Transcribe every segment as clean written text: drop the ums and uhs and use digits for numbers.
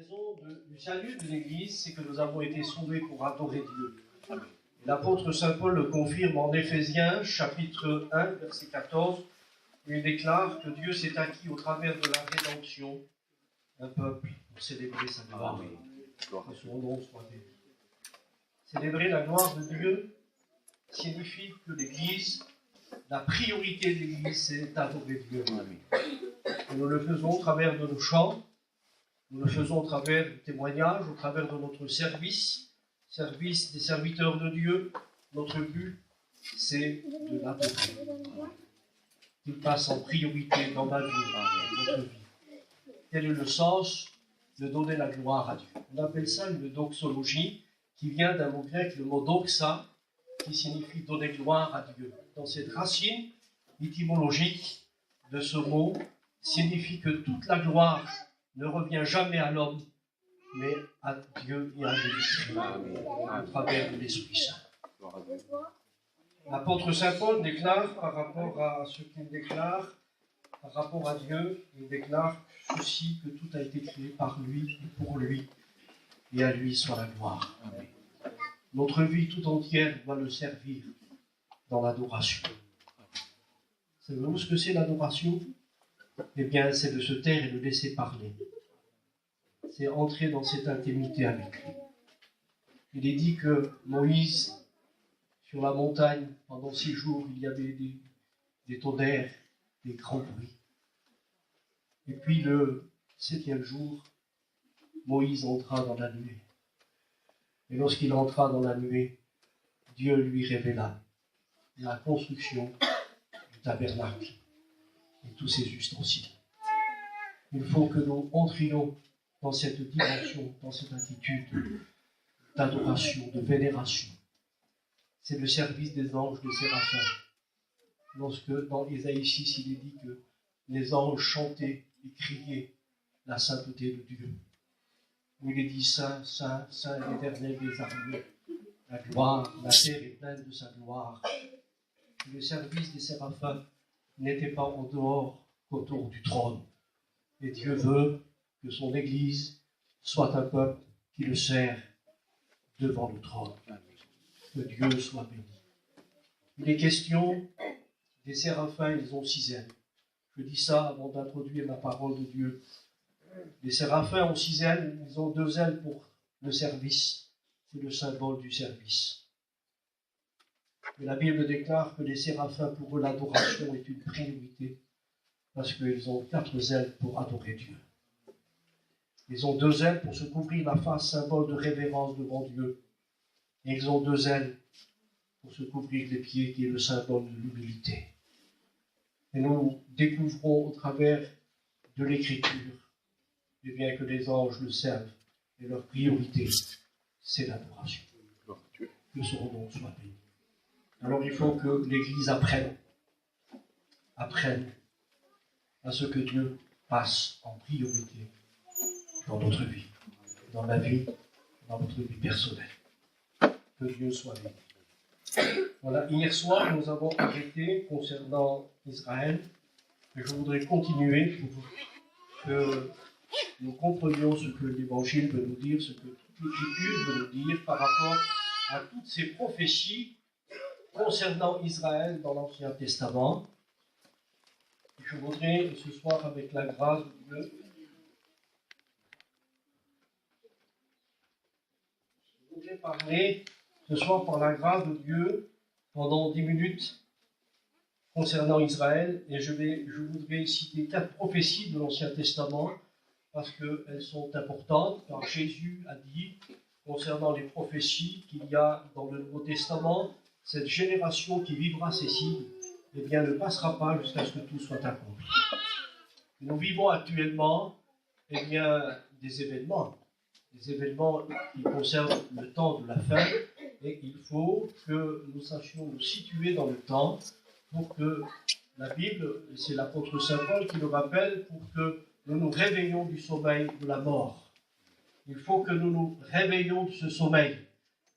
raison du salut de l'Église, c'est que nous avons été sauvés pour adorer Dieu. Et l'apôtre Saint Paul le confirme en Éphésiens, chapitre 1, verset 14, où il déclare que Dieu s'est acquis au travers de la rédemption un peuple pour célébrer sa gloire. Que son nom soit béni. Célébrer la gloire de Dieu signifie que l'Église, la priorité de l'Église, c'est d'adorer Dieu. Et nous le faisons au travers de nos chants, nous le faisons au travers du témoignage, au travers de notre service des serviteurs de Dieu. Notre but, c'est de l'adorer. Il passe en priorité dans ma vie, dans votre vie. Quel est le sens de donner la gloire à Dieu? On appelle ça une doxologie, qui vient d'un mot grec, le mot doxa, qui signifie donner gloire à Dieu. Dans cette racine étymologique de ce mot, signifie que toute la gloire ne revient jamais à l'homme, mais à Dieu et à Jésus-Christ, à travers l'Esprit Saint. L'apôtre Saint Paul déclare par rapport à ce qu'il déclare, par rapport à Dieu, il déclare ceci, que tout a été créé par lui et pour lui, et à lui soit la gloire. Amen. Notre vie tout entière doit le servir dans l'adoration. Savez-vous ce que c'est l'adoration? Eh bien, c'est de se taire et de laisser parler. C'est entrer dans cette intimité avec lui. Il est dit que Moïse, sur la montagne, pendant 6 jours, il y avait des tonnerres, des grands bruits. Et puis le 7e jour, Moïse entra dans la nuée. Et lorsqu'il entra dans la nuée, Dieu lui révéla la construction du tabernacle et tous ses ustensiles. Il faut que nous entrions dans cette dimension, dans cette attitude d'adoration, de vénération. C'est le service des anges, des séraphins. Lorsque dans Ésaïe 6, il est dit que les anges chantaient et criaient la sainteté de Dieu. Où il est dit Saint, Saint, Saint l'Éternel des armées, la gloire, la terre est pleine de sa gloire. Et le service des séraphins n'était pas en dehors qu'autour du trône. Et Dieu veut que son Église soit un peuple qui le sert devant le trône. Que Dieu soit béni. Il est question des séraphins, ils ont 6 ailes. Je dis ça avant d'introduire la parole de Dieu. Les séraphins ont 6 ailes, ils ont 2 ailes pour le service. C'est le symbole du service. Mais la Bible déclare que les séraphins, pour eux, l'adoration est une priorité, parce qu'ils ont 4 ailes pour adorer Dieu. Ils ont 2 ailes pour se couvrir la face, symbole de révérence devant Dieu. Et ils ont 2 ailes pour se couvrir les pieds, qui est le symbole de l'humilité. Et nous découvrons au travers de l'Écriture, et bien que les anges le servent, et leur priorité, c'est l'adoration. Que son nom soit béni. Alors il faut que l'Église apprenne à ce que Dieu passe en priorité dans notre vie, dans la vie, dans notre vie personnelle. Que Dieu soit béni. Voilà, hier soir, nous avons arrêté concernant Israël, et je voudrais continuer pour que nous comprenions ce que l'Évangile veut nous dire, ce que toute l'Écriture veut nous dire par rapport à toutes ces prophéties concernant Israël dans l'Ancien Testament. Et je voudrais ce soir, avec la grâce de Dieu, parler ce soir par la grâce de Dieu pendant 10 minutes concernant Israël, et je voudrais citer 4 prophéties de l'Ancien Testament parce qu'elles sont importantes, car Jésus a dit concernant les prophéties qu'il y a dans le Nouveau Testament, cette génération qui vivra ces signes, eh bien, ne passera pas jusqu'à ce que tout soit accompli. Nous vivons actuellement, eh bien, des événements qui concernent le temps de la fin, et il faut que nous sachions nous situer dans le temps pour que la Bible, c'est l'apôtre Saint Paul qui le rappelle, pour que nous nous réveillons du sommeil de la mort. Il faut que nous nous réveillons de ce sommeil.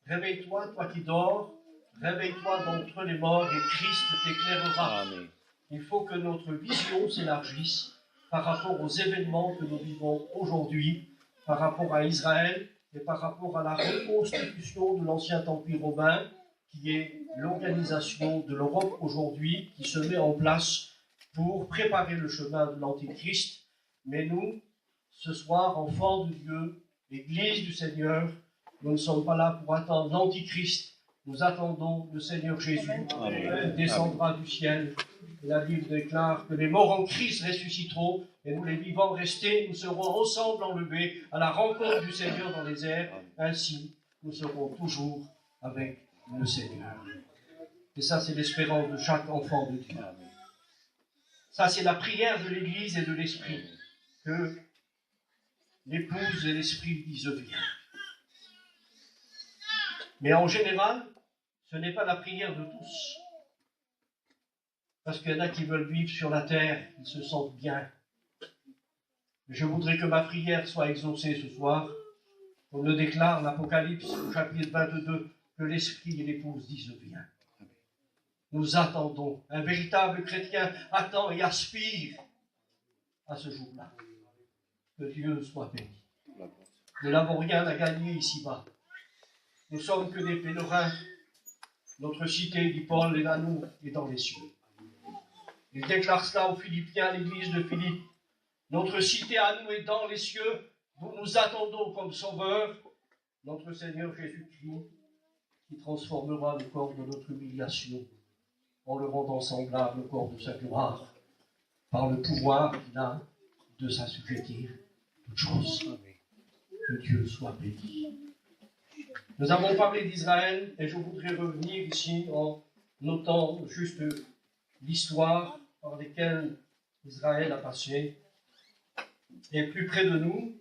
Réveille-toi, toi qui dors, réveille-toi d'entre les morts et Christ t'éclairera. Amen. Il faut que notre vision s'élargisse par rapport aux événements que nous vivons aujourd'hui par rapport à Israël et par rapport à la reconstitution de l'Ancien Empire romain, qui est l'organisation de l'Europe aujourd'hui, qui se met en place pour préparer le chemin de l'Antichrist. Mais nous, ce soir, enfants de Dieu, l'Église du Seigneur, nous ne sommes pas là pour attendre l'Antichrist. Nous attendons le Seigneur Jésus qui descendra du ciel. Et la Bible déclare que les morts en Christ ressusciteront et nous les vivants restés, nous serons ensemble enlevés à la rencontre du Seigneur dans les airs. Ainsi, nous serons toujours avec le Seigneur. Et ça, c'est l'espérance de chaque enfant de Dieu. Ça, c'est la prière de l'Église et de l'Esprit. Que l'épouse et l'Esprit disent viens. Mais en général, ce n'est pas la prière de tous. Parce qu'il y en a qui veulent vivre sur la terre, ils se sentent bien. Mais je voudrais que ma prière soit exaucée ce soir, comme le déclare l'Apocalypse au chapitre 22, que l'Esprit et l'épouse disent viens. Nous attendons. Un véritable chrétien attend et aspire à ce jour-là. Que Dieu soit béni. Nous n'avons rien à gagner ici-bas. Nous sommes que des pèlerins. Notre cité, dit Paul, est à nous et dans les cieux. Il déclare cela aux Philippiens, à l'église de Philippe. Notre cité à nous est dans les cieux, d'où nous attendons comme sauveur notre Seigneur Jésus-Christ, qui transformera le corps de notre humiliation en le rendant semblable au corps de sa gloire, par le pouvoir qu'il a de s'assujettir toutes choses. Que Dieu soit béni. Nous avons parlé d'Israël et je voudrais revenir ici en notant juste l'histoire par laquelle Israël a passé. Et plus près de nous,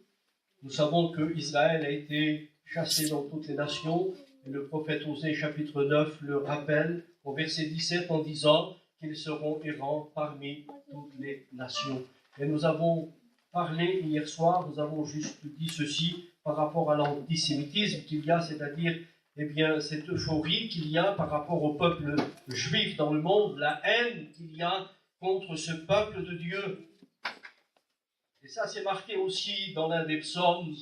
nous savons que Israël a été chassé dans toutes les nations. Et le prophète Osée, chapitre 9, le rappelle au verset 17 en disant qu'ils seront errants parmi toutes les nations. Et nous avons parlé hier soir, nous avons juste dit ceci par rapport à l'antisémitisme qu'il y a, c'est-à-dire cette euphorie qu'il y a par rapport au peuple juif dans le monde, la haine qu'il y a contre ce peuple de Dieu. Et ça, c'est marqué aussi dans l'un des psaumes,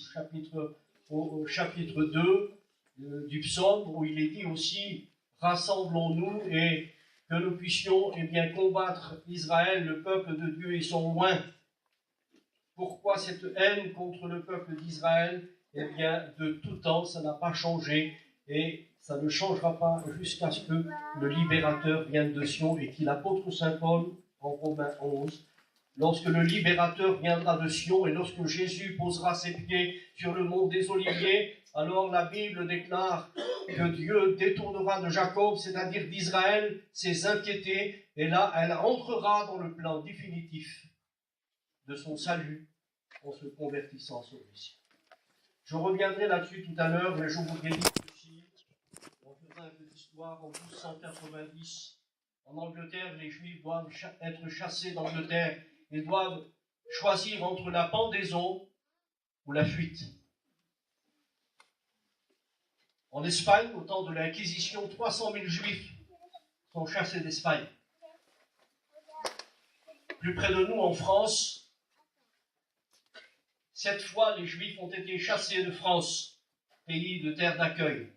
au chapitre 2 du psaume, où il est dit aussi « Rassemblons-nous et que nous puissions combattre Israël, le peuple de Dieu, et son loin. » Pourquoi cette haine contre le peuple d'Israël? De tout temps, ça n'a pas changé et ça ne changera pas jusqu'à ce que le libérateur vienne de Sion. Et qu'il apôtre Saint Paul, en Romains 11, lorsque le libérateur viendra de Sion et lorsque Jésus posera ses pieds sur le mont des Oliviers, alors la Bible déclare que Dieu détournera de Jacob, c'est-à-dire d'Israël, ses impiétés, et là, elle entrera dans le plan définitif de son salut en se convertissant à son Messie. Je reviendrai là-dessus tout à l'heure, mais je voudrais dire ceci, en faisant un peu d'histoire, en 1290, en Angleterre, les Juifs doivent être chassés d'Angleterre. Ils doivent choisir entre la pendaison ou la fuite. En Espagne, au temps de l'Inquisition, 300 000 Juifs sont chassés d'Espagne. Plus près de nous, en France, 7 fois, les Juifs ont été chassés de France, pays de terre d'accueil.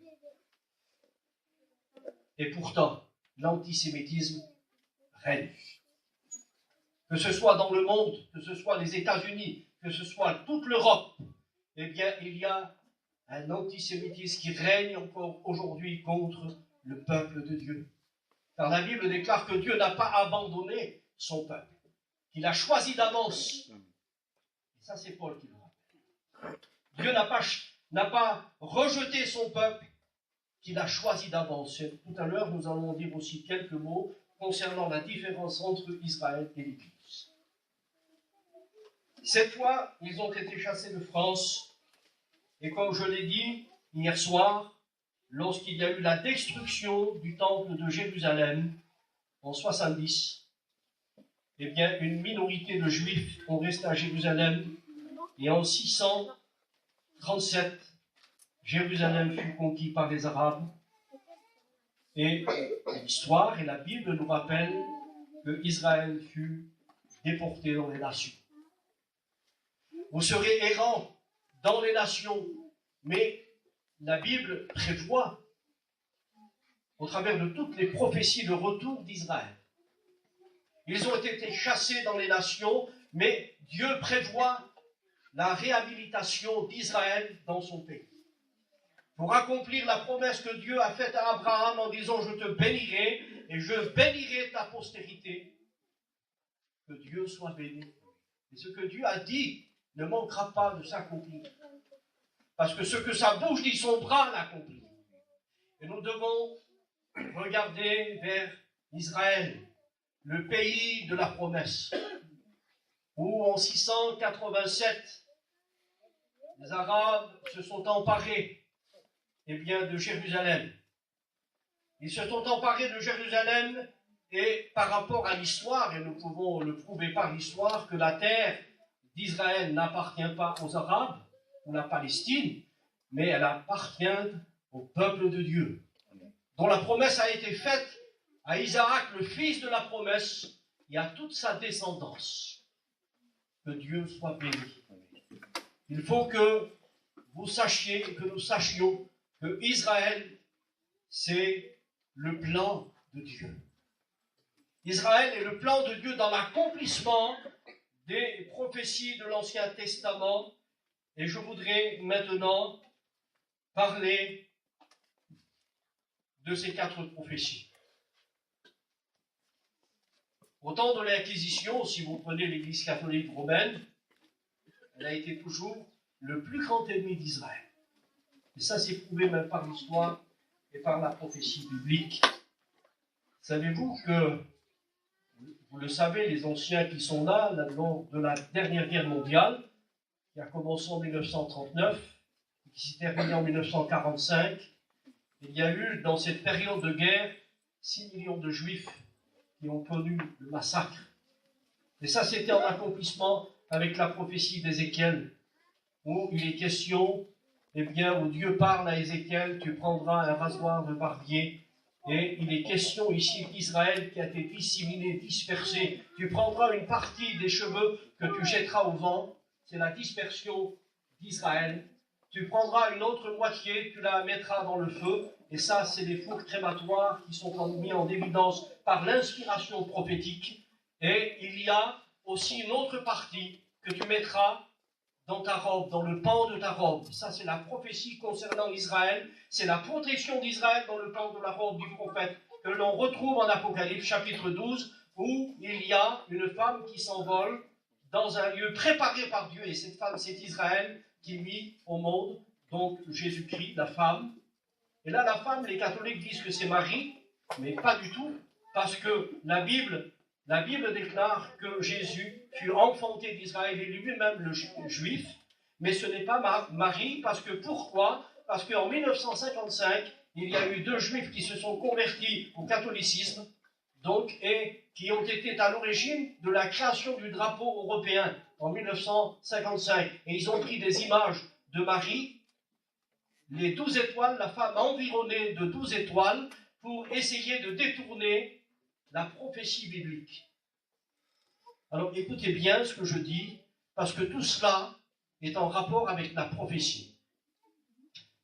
Et pourtant, l'antisémitisme règne. Que ce soit dans le monde, que ce soit les États-Unis, que ce soit toute l'Europe, il y a un antisémitisme qui règne encore aujourd'hui contre le peuple de Dieu. Car la Bible déclare que Dieu n'a pas abandonné son peuple, qu'il a choisi d'avance. Et ça, c'est Paul qui le rappelle. Dieu n'a pas rejeté son peuple, qu'il a choisi d'avance. Tout à l'heure, nous allons dire aussi quelques mots concernant la différence entre Israël et l'Église. Cette fois, ils ont été chassés de France. Et comme je l'ai dit hier soir, lorsqu'il y a eu la destruction du temple de Jérusalem en 70, une minorité de Juifs ont resté à Jérusalem. Et en 637, Jérusalem fut conquis par les Arabes. Et l'histoire et la Bible nous rappellent que Israël fut déporté dans les nations. Vous serez errants dans les nations. Mais la Bible prévoit, au travers de toutes les prophéties, le retour d'Israël. Ils ont été chassés dans les nations, mais Dieu prévoit la réhabilitation d'Israël dans son pays. Pour accomplir la promesse que Dieu a faite à Abraham en disant « Je te bénirai et je bénirai ta postérité », que Dieu soit béni. Et ce que Dieu a dit ne manquera pas de s'accomplir. Parce que ce que sa bouche dit, son bras l'accomplit. Et nous devons regarder vers Israël, le pays de la promesse, où en 687, les Arabes se sont emparés de Jérusalem. Ils se sont emparés de Jérusalem et par rapport à l'histoire, et nous pouvons le prouver par l'histoire, que la terre d'Israël n'appartient pas aux Arabes ou la Palestine, mais elle appartient au peuple de Dieu, dont la promesse a été faite à Isaac, le fils de la promesse, et à toute sa descendance. Que Dieu soit béni. Il faut que vous sachiez, que nous sachions que Israël, c'est le plan de Dieu. Israël est le plan de Dieu dans l'accomplissement des prophéties de l'Ancien Testament. Et je voudrais maintenant parler de ces 4 prophéties. Au temps de l'Inquisition, si vous prenez l'Église catholique romaine, elle a été toujours le plus grand ennemi d'Israël. Et ça, c'est prouvé même par l'histoire et par la prophétie biblique. Savez-vous que, vous le savez, les anciens qui sont là, lors de la dernière guerre mondiale, qui a commencé en 1939, et qui s'est terminée en 1945, il y a eu, dans cette période de guerre, 6 millions de Juifs qui ont connu le massacre. Et ça, c'était en accomplissement avec la prophétie d'Ézéchiel, où il est question, où Dieu parle à Ézéchiel, tu prendras un rasoir de barbier, et il est question ici d'Israël qui a été disséminé, dispersé. Tu prendras une partie des cheveux que tu jetteras au vent, c'est la dispersion d'Israël. Tu prendras une autre moitié, tu la mettras dans le feu, et ça, c'est des fours crématoires qui sont mis en évidence par l'inspiration prophétique. Et il y a aussi une autre partie que tu mettras dans ta robe, dans le pan de ta robe. Ça, c'est la prophétie concernant Israël. C'est la protection d'Israël dans le pan de la robe du prophète que l'on retrouve en Apocalypse chapitre 12, où il y a une femme qui s'envole dans un lieu préparé par Dieu. Et cette femme, c'est Israël qui mit au monde, donc Jésus-Christ, la femme. Et là, la femme, les catholiques disent que c'est Marie, mais pas du tout, parce que la Bible déclare que Jésus fut enfanté d'Israël et lui-même le juif, mais ce n'est pas Marie, parce que pourquoi? Parce qu'en 1955, il y a eu 2 juifs qui se sont convertis au catholicisme, donc, et qui ont été à l'origine de la création du drapeau européen en 1955. Et ils ont pris des images de Marie, les 12 étoiles, la femme environnée de 12 étoiles, pour essayer de détourner la prophétie biblique. Alors écoutez bien ce que je dis, parce que tout cela est en rapport avec la prophétie.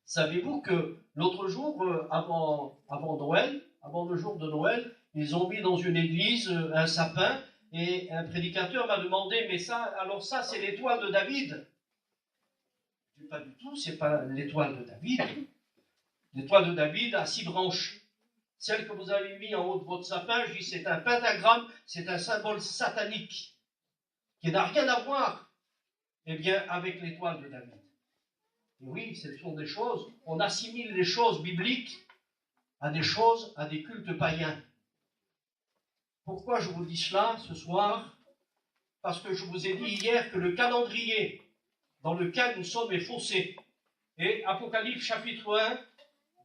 Savez-vous que l'autre jour, avant Noël, avant le jour de Noël, ils ont mis dans une église un sapin, et un prédicateur m'a demandé, mais ça, alors ça, c'est l'étoile de David. Je dis, pas du tout, c'est pas l'étoile de David. L'étoile de David a 6 branches. Celle que vous avez mis en haut de votre sapin, je dis, c'est un pentagramme, c'est un symbole satanique, qui n'a rien à voir, avec l'étoile de David. Et oui, ce sont des choses, on assimile les choses bibliques à des cultes païens. Pourquoi je vous dis cela ce soir? Parce que je vous ai dit hier que le calendrier dans lequel nous sommes est faussé. Et Apocalypse chapitre 1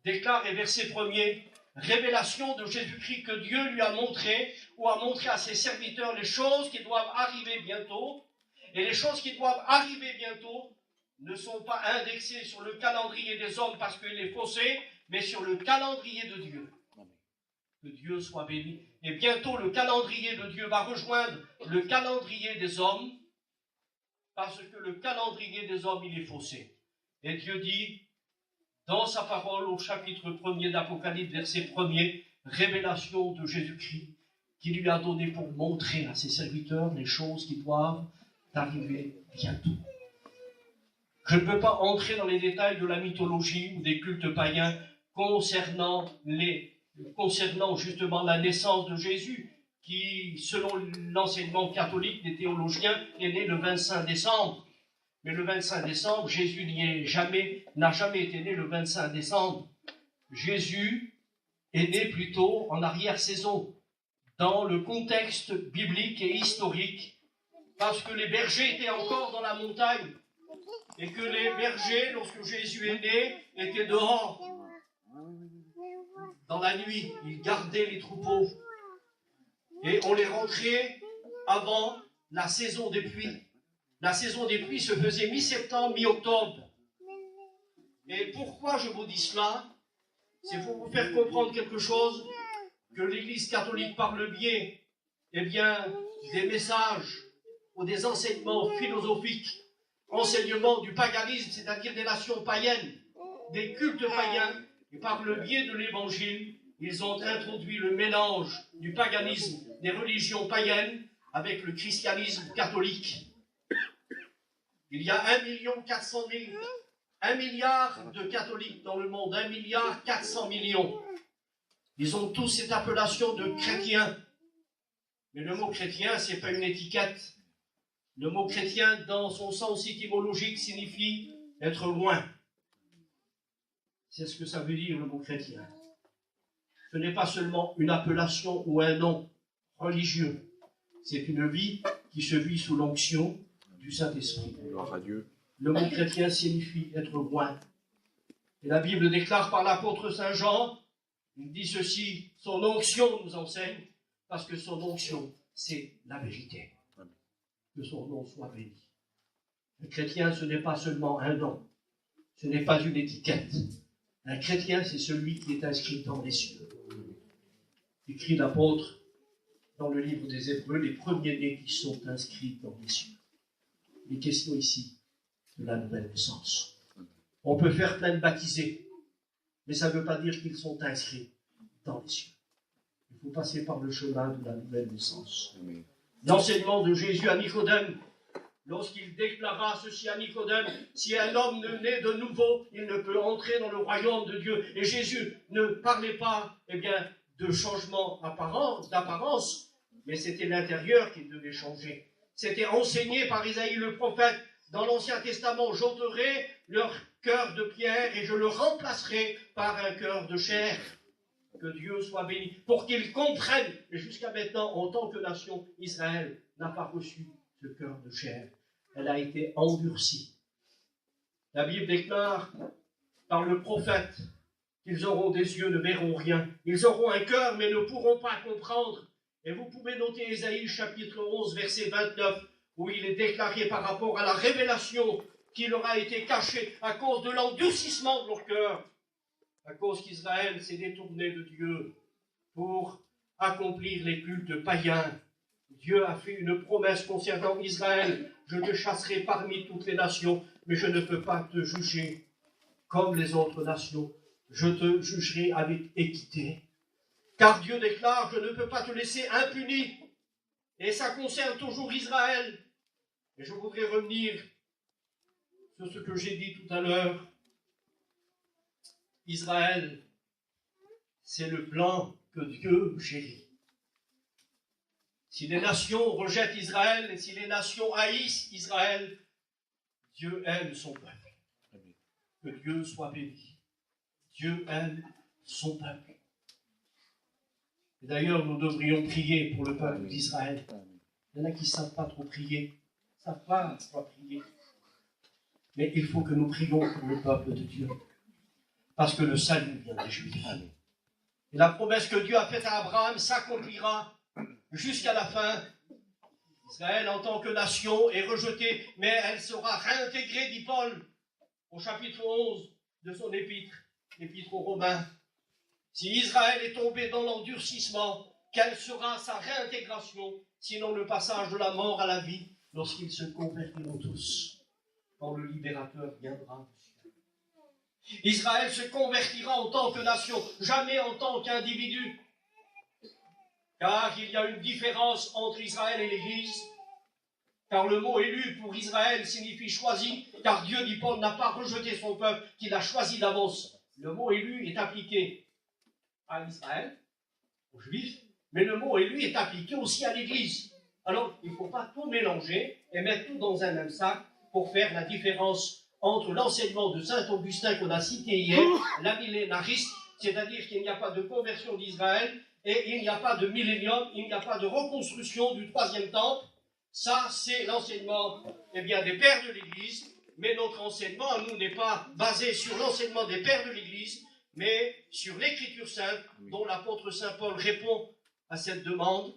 déclare, et verset 1er, révélation de Jésus-Christ que Dieu lui a montré, ou a montré à ses serviteurs les choses qui doivent arriver bientôt. Et les choses qui doivent arriver bientôt ne sont pas indexées sur le calendrier des hommes parce qu'il est faussé, mais sur le calendrier de Dieu. Que Dieu soit béni. Et bientôt, le calendrier de Dieu va rejoindre le calendrier des hommes. parce que le calendrier des hommes, il est faussé. Et Dieu dit, dans sa parole, au chapitre 1er d'Apocalypse, verset 1er, révélation de Jésus-Christ, qui lui a donné pour montrer à ses serviteurs les choses qui doivent arriver bientôt. Je ne peux pas entrer dans les détails de la mythologie ou des cultes païens concernant justement la naissance de Jésus, qui, selon l'enseignement catholique des théologiens, est né le 25 décembre. Mais le 25 décembre, Jésus n'a jamais été né le 25 décembre. Jésus est né plutôt en arrière-saison, dans le contexte biblique et historique, parce que les bergers étaient encore dans la montagne, et que les bergers, lorsque Jésus est né, étaient dehors. Dans la nuit, ils gardaient les troupeaux, et on les rentrait avant la saison des pluies. La saison des pluies se faisait mi-septembre, mi-octobre. Et pourquoi je vous dis cela? C'est pour vous faire comprendre quelque chose, que l'Église catholique, par le biais des messages ou des enseignements philosophiques, enseignements du paganisme, c'est-à-dire des nations païennes, des cultes païens, et par le biais de l'Évangile, ils ont introduit le mélange du paganisme, des religions païennes, avec le christianisme catholique. Il y a 1 milliard de catholiques dans le monde, 1,4 milliard. Ils ont tous cette appellation de chrétiens. Mais le mot chrétien, ce n'est pas une étiquette. Le mot chrétien, dans son sens étymologique, signifie être loin. C'est ce que ça veut dire, le mot chrétien. Ce n'est pas seulement une appellation ou un nom religieux. C'est une vie qui se vit sous l'onction du Saint-Esprit. Gloire à Dieu. Le mot chrétien signifie être loin. Et la Bible déclare par l'apôtre Saint Jean, il dit ceci, son onction nous enseigne, parce que son onction, c'est la vérité. Que son nom soit béni. Le chrétien, ce n'est pas seulement un nom, ce n'est pas une étiquette. Un chrétien, c'est celui qui est inscrit dans les cieux. Écrit l'apôtre dans le livre des Hébreux, les premiers-nés qui sont inscrits dans les cieux. Les questions ici de la nouvelle naissance. On peut faire plein de baptisés, mais ça ne veut pas dire qu'ils sont inscrits dans les cieux. Il faut passer par le chemin de la nouvelle naissance. L'enseignement de Jésus à Nicodème, lorsqu'il déclara ceci à Nicodème, si un homme ne naît de nouveau, il ne peut entrer dans le royaume de Dieu. Et Jésus ne parlait pas, de changement d'apparence, mais c'était l'intérieur qu'il devait changer. C'était enseigné par Isaïe le prophète dans l'Ancien Testament. J'ôterai leur cœur de pierre et je le remplacerai par un cœur de chair. Que Dieu soit béni. Pour qu'ils comprennent, et jusqu'à maintenant, en tant que nation, Israël n'a pas reçu ce cœur de chair. Elle a été endurcie. La Bible déclare par le prophète qu'ils auront des yeux, ne verront rien. Ils auront un cœur, mais ne pourront pas comprendre. Et vous pouvez noter Ésaïe chapitre 11, verset 29, où il est déclaré par rapport à la révélation qui leur a été cachée à cause de l'endurcissement de leur cœur, à cause qu'Israël s'est détourné de Dieu pour accomplir les cultes païens. Dieu a fait une promesse concernant Israël. Je te chasserai parmi toutes les nations, mais je ne peux pas te juger comme les autres nations. Je te jugerai avec équité. Car Dieu déclare, je ne peux pas te laisser impuni. Et ça concerne toujours Israël. Et je voudrais revenir sur ce que j'ai dit tout à l'heure. Israël, c'est le plan que Dieu chérit. Si les nations rejettent Israël et si les nations haïssent Israël, Dieu aime son peuple. Que Dieu soit béni. Dieu aime son peuple. Et d'ailleurs, nous devrions prier pour le peuple d'Israël. Il y en a qui ne savent pas trop prier, ne savent pas quoi prier. Mais il faut que nous prions pour le peuple de Dieu. Parce que le salut vient des Juifs. Et la promesse que Dieu a faite à Abraham s'accomplira jusqu'à la fin. Israël, en tant que nation, est rejetée, mais elle sera réintégrée, dit Paul, au chapitre 11 de son épître aux Romains. Si Israël est tombé dans l'endurcissement, quelle sera sa réintégration, sinon le passage de la mort à la vie? lorsqu'ils se convertiront tous, quand le libérateur viendra du ciel. Israël se convertira en tant que nation, jamais en tant qu'individu. Car il y a une différence entre Israël et l'Église. Car le mot élu pour Israël signifie choisi, car Dieu, dit Paul, n'a pas rejeté son peuple, qu'il a choisi d'avance. Le mot élu est appliqué à Israël, aux Juifs, mais le mot élu est appliqué aussi à l'Église. Alors, il ne faut pas tout mélanger et mettre tout dans un même sac pour faire la différence entre l'enseignement de saint Augustin qu'on a cité hier, l'amillénariste, c'est-à-dire qu'il n'y a pas de conversion d'Israël et il n'y a pas de millénium, il n'y a pas de reconstruction du troisième temple. Ça, c'est l'enseignement des pères de l'Église, mais notre enseignement à nous n'est pas basé sur l'enseignement des pères de l'Église, mais sur l'Écriture sainte, dont l'apôtre saint Paul répond à cette demande.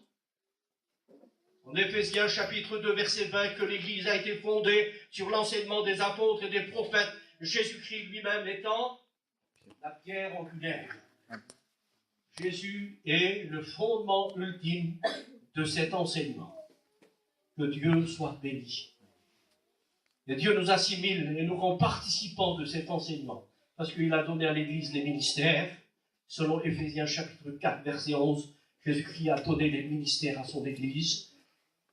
En Éphésiens chapitre 2, verset 20, que l'Église a été fondée sur l'enseignement des apôtres et des prophètes, Jésus-Christ lui-même étant la pierre angulaire. Jésus est le fondement ultime de cet enseignement. Que Dieu soit béni. Et Dieu nous assimile et nous rend participants de cet enseignement, parce qu'il a donné à l'Église les ministères. Selon Éphésiens chapitre 4, verset 11, Jésus-Christ a donné les ministères à son Église.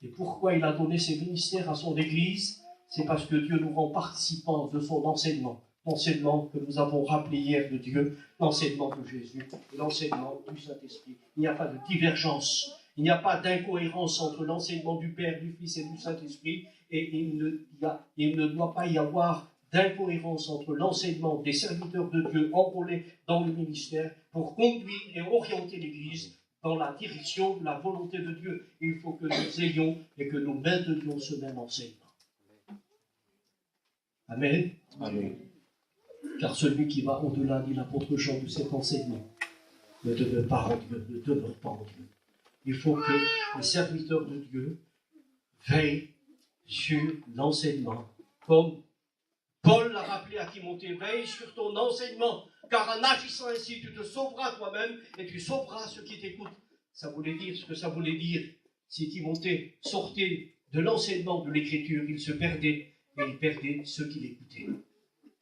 Et pourquoi il a donné ces ministères à son Église? C'est parce que Dieu nous rend participants de son enseignement. L'enseignement que nous avons rappelé hier de Dieu, l'enseignement de Jésus, l'enseignement du Saint-Esprit. Il n'y a pas de divergence. Il n'y a pas d'incohérence entre l'enseignement du Père, du Fils et du Saint-Esprit, et il ne doit pas y avoir d'incohérence entre l'enseignement des serviteurs de Dieu enrôlés dans le ministère pour conduire et orienter l'Église dans la direction de la volonté de Dieu. Il faut que nous ayons et que nous maintenions ce même enseignement. Amen. Amen. Car celui qui va au-delà, dit l'apôtre Jean, de cet enseignement, ne demeure pas en Dieu, ne demeure pas en Dieu. Il faut que les serviteurs de Dieu veillent sur l'enseignement. Comme Paul l'a rappelé à Timothée, veille sur ton enseignement, car en agissant ainsi, tu te sauveras toi-même et tu sauveras ceux qui t'écoutent. Ça voulait dire ce que ça voulait dire. Si Timothée sortait de l'enseignement de l'Écriture, il se perdait, et il perdait ceux qui l'écoutaient.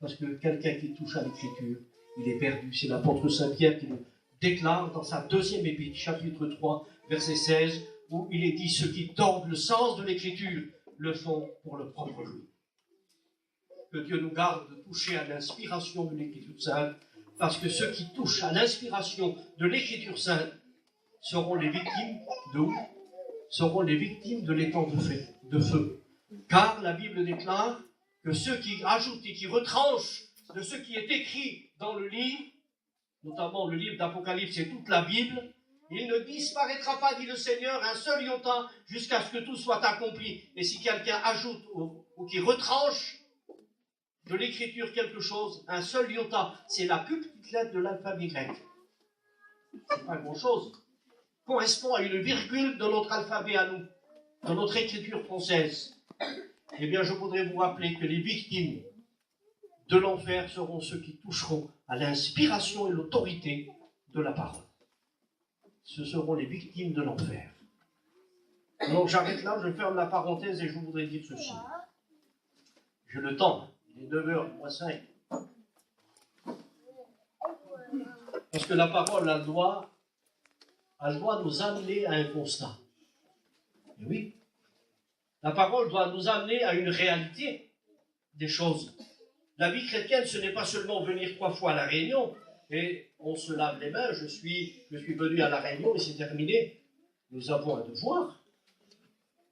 Parce que quelqu'un qui touche à l'Écriture, il est perdu. C'est l'apôtre Saint-Pierre qui nous déclare dans sa deuxième épître, chapitre 3, verset 16, où il est dit « Ceux qui tordent le sens de l'Écriture le font pour le propre jour ». Que Dieu nous garde de toucher à l'inspiration de l'Écriture sainte, parce que ceux qui touchent à l'inspiration de l'Écriture sainte seront les victimes de où? Seront les victimes de l'étang de feu. Car la Bible déclare que ceux qui ajoutent et qui retranchent de ce qui est écrit dans le livre, notamment le livre d'Apocalypse et toute la Bible, il ne disparaîtra pas, dit le Seigneur, un seul iota jusqu'à ce que tout soit accompli. Et si quelqu'un ajoute ou qui retranche de l'écriture quelque chose, un seul iota, c'est la plus petite lettre de l'alphabet grec. C'est pas grand-chose. Correspond à une virgule de notre alphabet à nous, de notre écriture française. Eh bien, je voudrais vous rappeler que les victimes de l'enfer seront ceux qui toucheront à l'inspiration et l'autorité de la parole. Ce seront les victimes de l'enfer. Donc j'arrête là, je ferme la parenthèse et je voudrais dire ceci. J'ai le temps, il est 9h moins 5. Parce que la parole, elle doit nous amener à un constat. Et oui, la parole doit nous amener à une réalité des choses. La vie chrétienne, ce n'est pas seulement venir 3 fois à la réunion et on se lave les mains, je suis venu à la réunion et c'est terminé. Nous avons un devoir.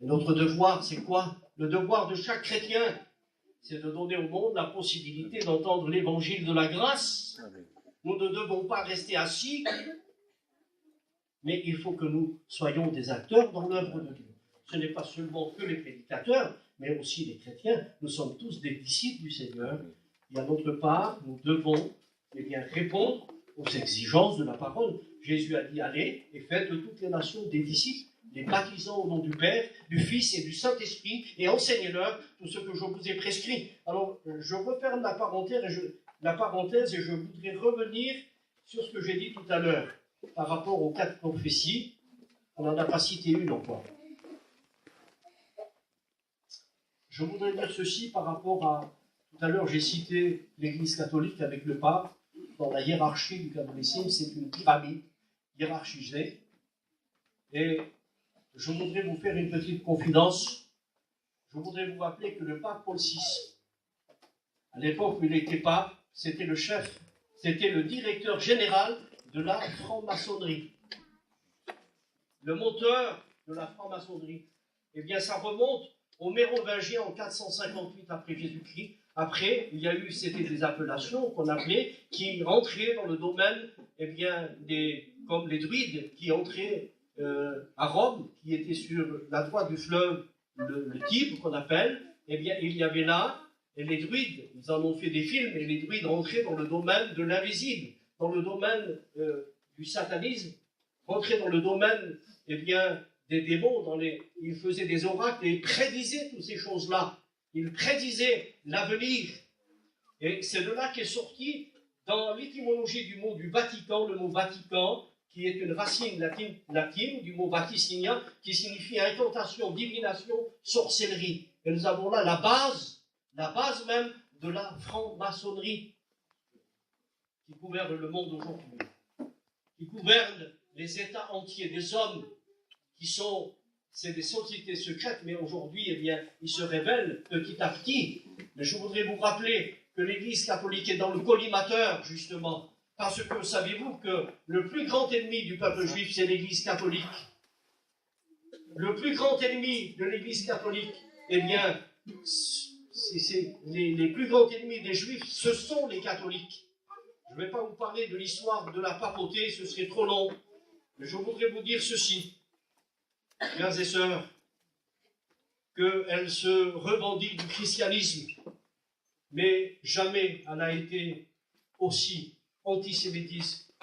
Et notre devoir, c'est quoi? Le devoir de chaque chrétien, c'est de donner au monde la possibilité d'entendre l'évangile de la grâce. Nous ne devons pas rester assis, mais il faut que nous soyons des acteurs dans l'œuvre de Dieu. Ce n'est pas seulement que les prédicateurs, mais aussi les chrétiens. Nous sommes tous des disciples du Seigneur. Et à notre part, nous devons répondre aux exigences de la parole. Jésus a dit, allez et faites de toutes les nations des disciples, les baptisant au nom du Père, du Fils et du Saint-Esprit, et enseignez-leur tout ce que je vous ai prescrit. Alors, je referme la parenthèse et je voudrais revenir sur ce que j'ai dit tout à l'heure par rapport aux 4 prophéties. On n'en a pas cité une encore. je voudrais dire ceci par rapport à... Tout à l'heure, j'ai cité l'Église catholique avec le pape. Dans la hiérarchie du catholicisme, c'est une pyramide hiérarchisée. Et je voudrais vous faire une petite confidence. Je voudrais vous rappeler que le pape Paul VI, à l'époque où il était pape, c'était le chef, c'était le directeur général de la franc-maçonnerie. Le moteur de la franc-maçonnerie. Eh bien, ça remonte aux Mérovingiens en 458 après Jésus-Christ. Après, il y a eu, c'était des appellations qu'on appelait, qui entraient dans le domaine, eh bien, comme les druides qui entraient à Rome, qui étaient sur la droite du fleuve, le Tibre qu'on appelle. Eh bien, il y avait là, et les druides, ils en ont fait des films, et les druides entraient dans le domaine de l'invisible, dans le domaine du satanisme, entraient dans le domaine, eh bien, des démons, ils faisaient des oracles et ils prédisaient toutes ces choses-là. Ils prédisaient l'avenir. Et c'est de là qu'est sorti, dans l'étymologie du mot du Vatican, le mot Vatican, qui est une racine latine du mot vaticinia, qui signifie incantation, divination, sorcellerie. Et nous avons là la base même de la franc-maçonnerie, qui gouverne le monde aujourd'hui, qui gouverne les États entiers, des hommes qui sont, c'est des sociétés secrètes, mais aujourd'hui, eh bien, ils se révèlent petit à petit. Mais je voudrais vous rappeler que l'Église catholique est dans le collimateur, justement, parce que savez-vous que le plus grand ennemi du peuple juif, c'est l'Église catholique. Le plus grand ennemi de l'Église catholique, eh bien, les plus grands ennemis des Juifs, ce sont les catholiques. Je ne vais pas vous parler de l'histoire de la papauté, ce serait trop long, mais je voudrais vous dire ceci. Frères et sœurs, qu'elle se revendique du christianisme, mais jamais elle n'a été aussi antisémitiste,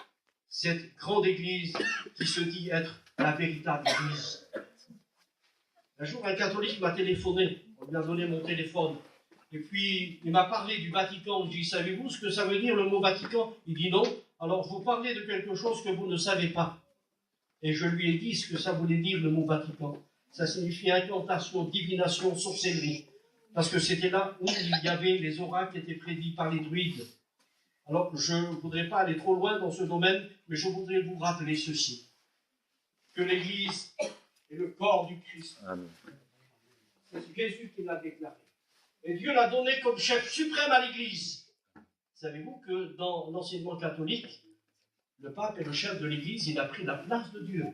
cette grande église qui se dit être la véritable église. Un jour, un catholique m'a téléphoné, on lui a donné mon téléphone, et puis il m'a parlé du Vatican. Je lui ai dit, savez-vous ce que ça veut dire le mot Vatican? Il dit non, alors vous parlez de quelque chose que vous ne savez pas. Et je lui ai dit ce que ça voulait dire le mot Vatican. Ça signifie incantation, divination, sorcellerie. Parce que c'était là où il y avait les oracles qui étaient prédits par les druides. Alors, je ne voudrais pas aller trop loin dans ce domaine, mais je voudrais vous rappeler ceci. Que l'Église est le corps du Christ. Amen. C'est Jésus qui l'a déclaré. Et Dieu l'a donné comme chef suprême à l'Église. Savez-vous que dans l'enseignement catholique, le pape est le chef de l'Église, il a pris la place de Dieu.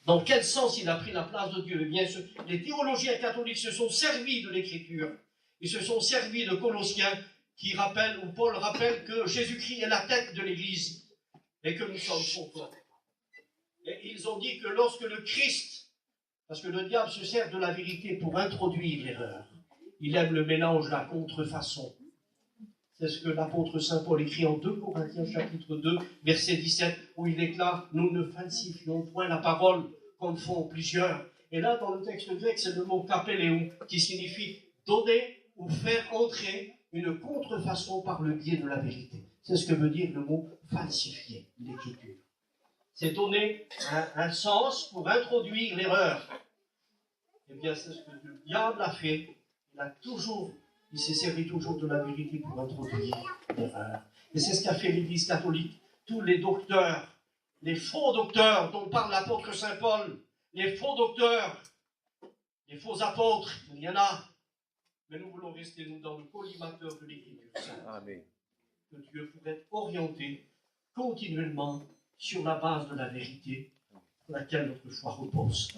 Dans quel sens il a pris la place de Dieu? Eh bien, les théologiens catholiques se sont servis de l'Écriture. Ils se sont servis de Colossiens, qui rappelle, ou Paul rappelle que Jésus-Christ est la tête de l'Église et que nous sommes son corps. Et ils ont dit que lorsque le Christ, parce que le diable se sert de la vérité pour introduire l'erreur, il aime le mélange, la contrefaçon. C'est ce que l'apôtre Saint Paul écrit en 2 Corinthiens chapitre 2, verset 17, où il déclare « Nous ne falsifions point la parole comme font plusieurs ». Et là, dans le texte grec, c'est le mot « kapeléou » qui signifie « donner ou faire entrer une contrefaçon par le biais de la vérité ». C'est ce que veut dire le mot « falsifier » l'écriture. C'est donner un sens pour introduire l'erreur. Eh bien, c'est ce que le diable a fait. Il s'est servi toujours de la vérité pour introduire l'erreur. Et c'est ce qu'a fait l'Église catholique. Tous les docteurs, les faux docteurs dont parle l'apôtre Saint Paul, les faux docteurs, les faux apôtres, il y en a. Mais nous voulons rester, nous, dans le collimateur de l'Écriture sainte. Amen. Que Dieu pourrait être orienté continuellement sur la base de la vérité sur laquelle notre foi repose.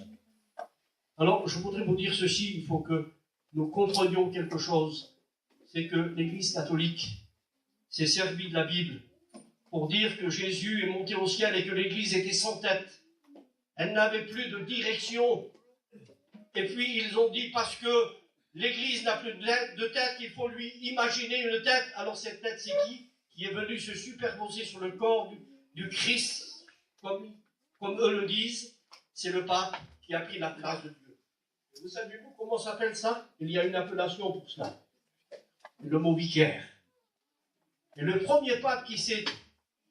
Alors, je voudrais vous dire ceci, il faut que nous comprenions quelque chose, c'est que l'Église catholique s'est servie de la Bible pour dire que Jésus est monté au ciel et que l'Église était sans tête. Elle n'avait plus de direction. Et puis ils ont dit parce que l'Église n'a plus de tête, il faut lui imaginer une tête. Alors cette tête, c'est qui est venu se superposer sur le corps du Christ, comme eux le disent, c'est le pape qui a pris la place de Dieu. Vous savez-vous comment s'appelle ça? Il y a une appellation pour cela. Le mot vicaire. Et le premier pape qui s'est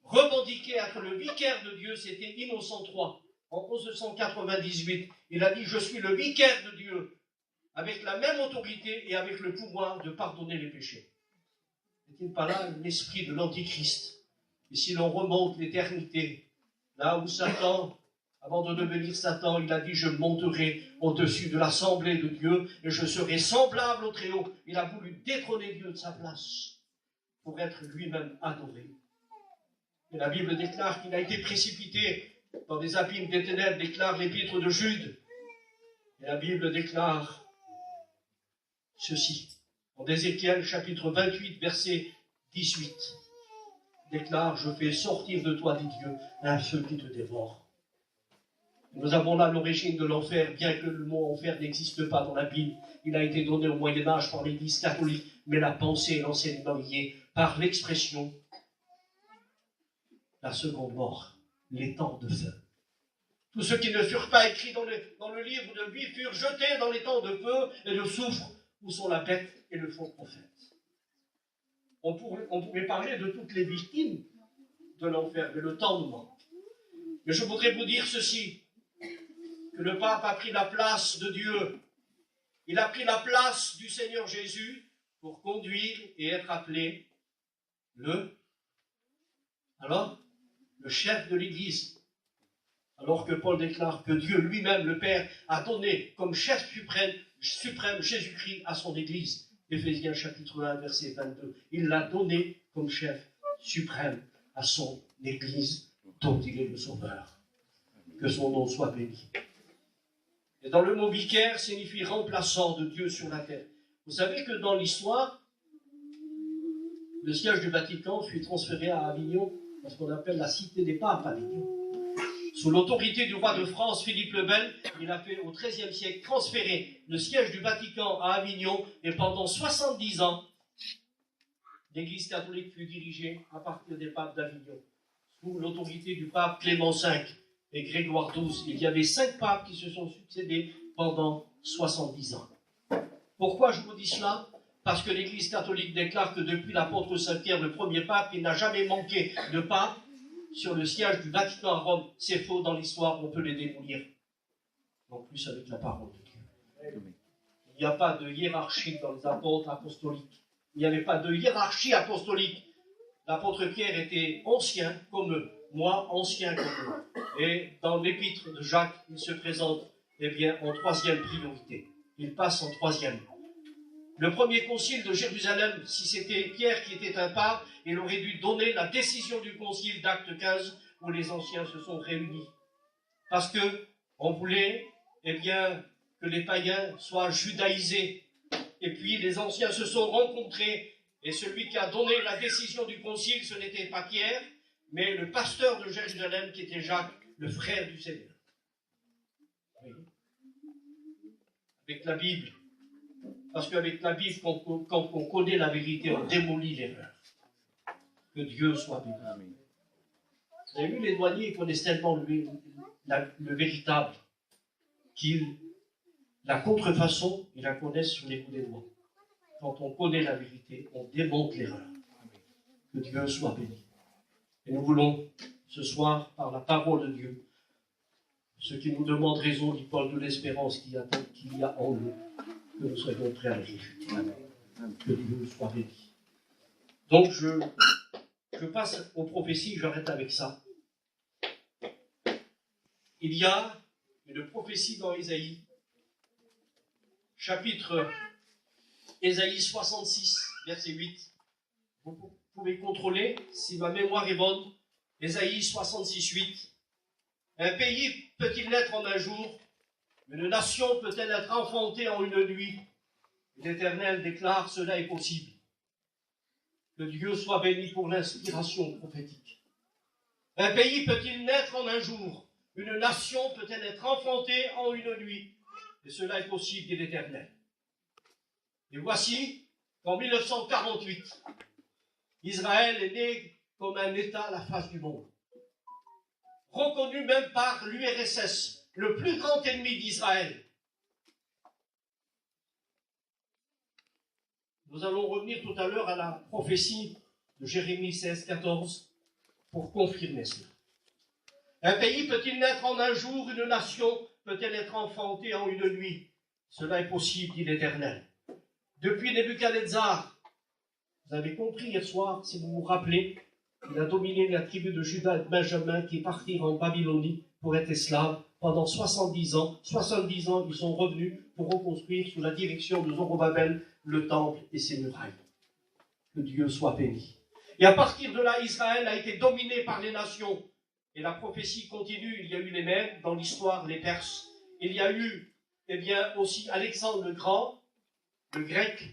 revendiqué être le vicaire de Dieu, c'était Innocent III, en 1198. Il a dit, je suis le vicaire de Dieu. avec la même autorité et avec le pouvoir de pardonner les péchés. N'est-il pas là l'esprit de l'Antichrist? Et si l'on remonte l'éternité, là où Satan, avant de devenir Satan, il a dit « Je monterai au-dessus de l'assemblée de Dieu et je serai semblable au Très-Haut ». Il a voulu détrôner Dieu de sa place pour être lui-même adoré. Et la Bible déclare qu'il a été précipité dans des abîmes des ténèbres, déclare l'épître de Jude. Et la Bible déclare ceci. En Ézéchiel, chapitre 28, verset 18, déclare « Je fais sortir de toi, dit Dieu, un feu qui te dévore ». Nous avons là l'origine de l'enfer, bien que le mot enfer n'existe pas dans la Bible. Il a été donné au Moyen-Âge par l'Église catholique, mais la pensée et l'enseignement y est par l'expression la seconde mort, les temps de feu. Tous ceux qui ne furent pas écrits dans le livre de vie furent jetés dans les temps de feu et de soufre, où sont la bête et le faux prophète. On pourrait parler de toutes les victimes de l'enfer, mais le temps nous manque. Mais je voudrais vous dire ceci, que le pape a pris la place de Dieu. Il a pris la place du Seigneur Jésus pour conduire et être appelé le chef de l'Église. Alors que Paul déclare que Dieu lui-même, le Père, a donné comme chef suprême Jésus-Christ à son Église. Éphésiens chapitre 1, verset 22. Il l'a donné comme chef suprême à son Église, dont il est le Sauveur. Que son nom soit béni. Et dans le mot vicaire signifie remplaçant de Dieu sur la terre. Vous savez que dans l'histoire, le siège du Vatican fut transféré à Avignon, à ce qu'on appelle la cité des papes, Avignon. Sous l'autorité du roi de France, Philippe le Bel, il a fait au XIIIe siècle transférer le siège du Vatican à Avignon, et pendant 70 ans, l'Église catholique fut dirigée à partir des papes d'Avignon, sous l'autorité du pape Clément V et Grégoire XII. Il y avait 5 papes qui se sont succédés pendant 70 ans. Pourquoi je vous dis cela? Parce que l'Église catholique déclare que depuis l'apôtre Saint-Pierre, le premier pape, il n'a jamais manqué de pape sur le siège du Vatican à Rome. C'est faux dans l'histoire, on peut les démolir. En plus avec la parole de Dieu. Il n'y a pas de hiérarchie dans les apôtres apostoliques. Il n'y avait pas de hiérarchie apostolique. L'apôtre Pierre était ancien comme eux, moi ancien comme eux. Et dans l'épître de Jacques, il se présente en 3e priorité. Il passe en 3e. Le premier concile de Jérusalem, si c'était Pierre qui était un pape, il aurait dû donner la décision du concile d'Acte 15 où les anciens se sont réunis. Parce que on voulait, que les païens soient judaïsés. Et puis les anciens se sont rencontrés et celui qui a donné la décision du concile, ce n'était pas Pierre, mais le pasteur de Jérusalem qui était Jacques, le frère du Seigneur. Oui. Avec la Bible. Parce qu'avec la Bible, quand on connaît la vérité, on démolit l'erreur. Que Dieu soit béni. Vous avez vu, les douaniers, ils connaissent tellement le véritable la contrefaçon, ils la connaissent sur les bouts des doigts. Quand on connaît la vérité, on démonte l'erreur. Que Dieu soit béni. Et nous voulons, ce soir, par la parole de Dieu, ce qui nous demande raison, dit Paul, de l'espérance qu'il y a en nous, que nous soyons prêts à le réfuter. Que Dieu soit béni. Donc, je passe aux prophéties, j'arrête avec ça. Il y a une prophétie dans Ésaïe, chapitre Ésaïe 66, verset 8. Vous pouvez contrôler, si ma mémoire est bonne, Ésaïe 66, 8. Un pays peut-il naître en un jour? Une nation peut-elle être enfantée en une nuit? L'Éternel déclare, cela est possible. Que Dieu soit béni pour l'inspiration prophétique. Un pays peut-il naître en un jour? Une nation peut-elle être enfantée en une nuit? Et cela est possible, dit l'Éternel. Et voici qu'en 1948, Israël est né comme un État à la face du monde. Reconnu même par l'URSS, le plus grand ennemi d'Israël. Nous allons revenir tout à l'heure à la prophétie de Jérémie 16, 14 pour confirmer cela. Un pays peut-il naître en un jour? Une nation peut-elle être enfantée en une nuit? Cela est possible, dit l'Éternel. Depuis Nebuchadnezzar, vous avez compris hier soir, si vous vous rappelez, il a dominé la tribu de Juda et de Benjamin qui partirent en Babylonie pour être esclaves pendant 70 ans. 70 ans, ils sont revenus pour reconstruire sous la direction de Zorobabel le temple et ses murailles. Que Dieu soit béni. Et à partir de là, Israël a été dominé par les nations. Et la prophétie continue. Il y a eu les Mèdes, dans l'histoire, les Perses. Il y a eu, aussi Alexandre le Grand, le grec,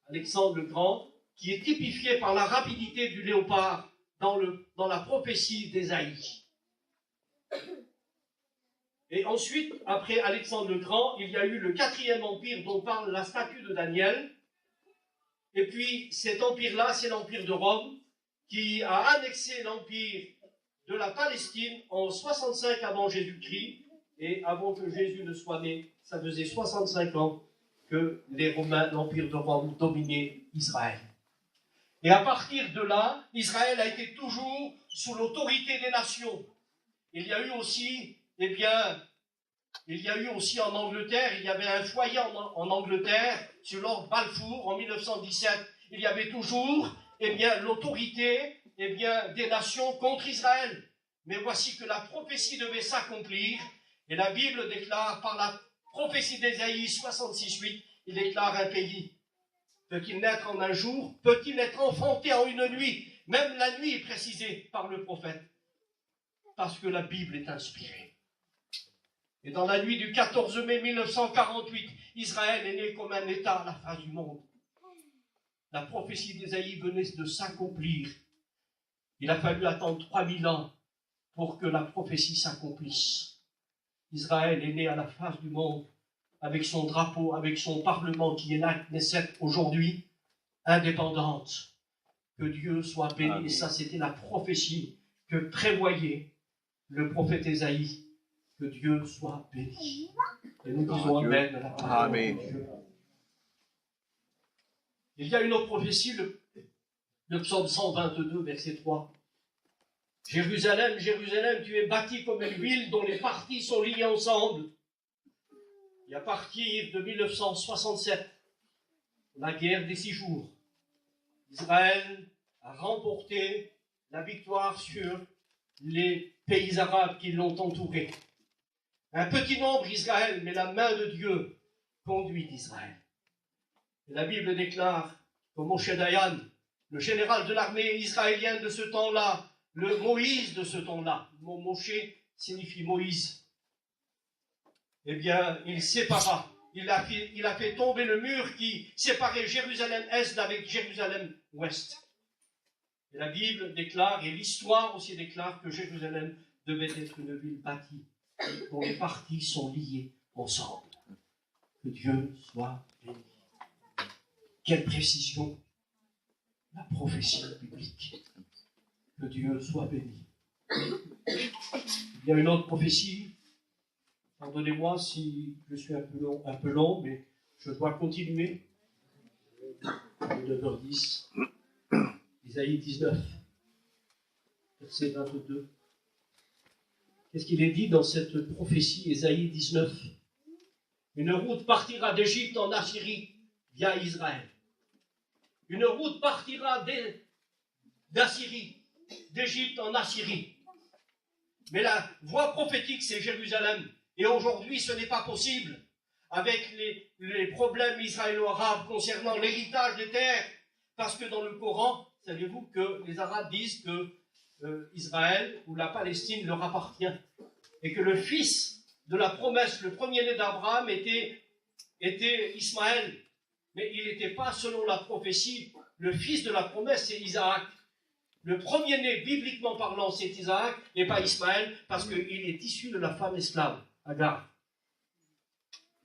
Alexandre le Grand, qui est typifié par la rapidité du léopard dans la prophétie d'Ésaïe. Et ensuite, après Alexandre le Grand, il y a eu le 4e empire dont parle la statue de Daniel. Et puis, cet empire-là, c'est l'empire de Rome, qui a annexé l'empire de la Palestine en 65 avant Jésus-Christ. Et avant que Jésus ne soit né, ça faisait 65 ans que les Romains, l'empire de Rome, dominait Israël. Et à partir de là, Israël a été toujours sous l'autorité des nations. Il y a eu aussi, en Angleterre, il y avait un foyer en Angleterre, sur Lord Balfour, en 1917. Il y avait toujours, l'autorité, des nations contre Israël. Mais voici que la prophétie devait s'accomplir, et la Bible déclare, par la prophétie d'Ésaïe 66:8, il déclare un pays. Peut-il naître en un jour? Peut-il être enfanté en une nuit? Même la nuit est précisée par le prophète. Parce que la Bible est inspirée. Et dans la nuit du 14 mai 1948, Israël est né comme un État à la face du monde. La prophétie d'Ésaïe venait de s'accomplir. Il a fallu attendre 3000 ans pour que la prophétie s'accomplisse. Israël est né à la face du monde, avec son drapeau, avec son parlement qui est la Knesset aujourd'hui, indépendante. Que Dieu soit béni. Amen. Et ça, c'était la prophétie que prévoyait le prophète Ésaïe. Que Dieu soit béni. Et nous disons Amen à la parole de Dieu. Il y a une autre prophétie, le psaume 122, verset 3. Jérusalem, Jérusalem, tu es bâtie comme une ville dont les parties sont liées ensemble. Et à partir de 1967, la guerre des 6 jours, Israël a remporté la victoire sur les pays arabes qui l'ont entouré. Un petit nombre Israël, mais la main de Dieu conduit Israël. Et la Bible déclare que Moshe Dayan, le général de l'armée israélienne de ce temps-là, le Moïse de ce temps-là, le mot Moshe signifie Moïse, il sépara, il a fait tomber le mur qui séparait Jérusalem-Est avec Jérusalem-Ouest. Et la Bible déclare, et l'histoire aussi déclare que Jérusalem devait être une ville bâtie, dont les parties sont liées ensemble. Que Dieu soit béni. Quelle précision, la prophétie biblique. Que Dieu soit béni. Il y a une autre prophétie. Pardonnez-moi si je suis un peu long, mais je dois continuer. 9h10. Isaïe 19, verset 22. Qu'est-ce qu'il est dit dans cette prophétie, Isaïe 19? Une route partira d'Égypte en Assyrie via Israël. Une route partira d'Assyrie, d'Égypte en Assyrie. Mais la voie prophétique, c'est Jérusalem. Et aujourd'hui, ce n'est pas possible. Avec les problèmes israélo-arabes concernant l'héritage des terres. Parce que dans le Coran, savez-vous que les Arabes disent que Israël ou la Palestine leur appartient. Et que le fils de la promesse, le premier-né d'Abraham, était Ismaël. Mais il n'était pas, selon la prophétie, le fils de la promesse, c'est Isaac. Le premier-né, bibliquement parlant, c'est Isaac, et pas Ismaël, parce qu'il est issu de la femme esclave, Agar.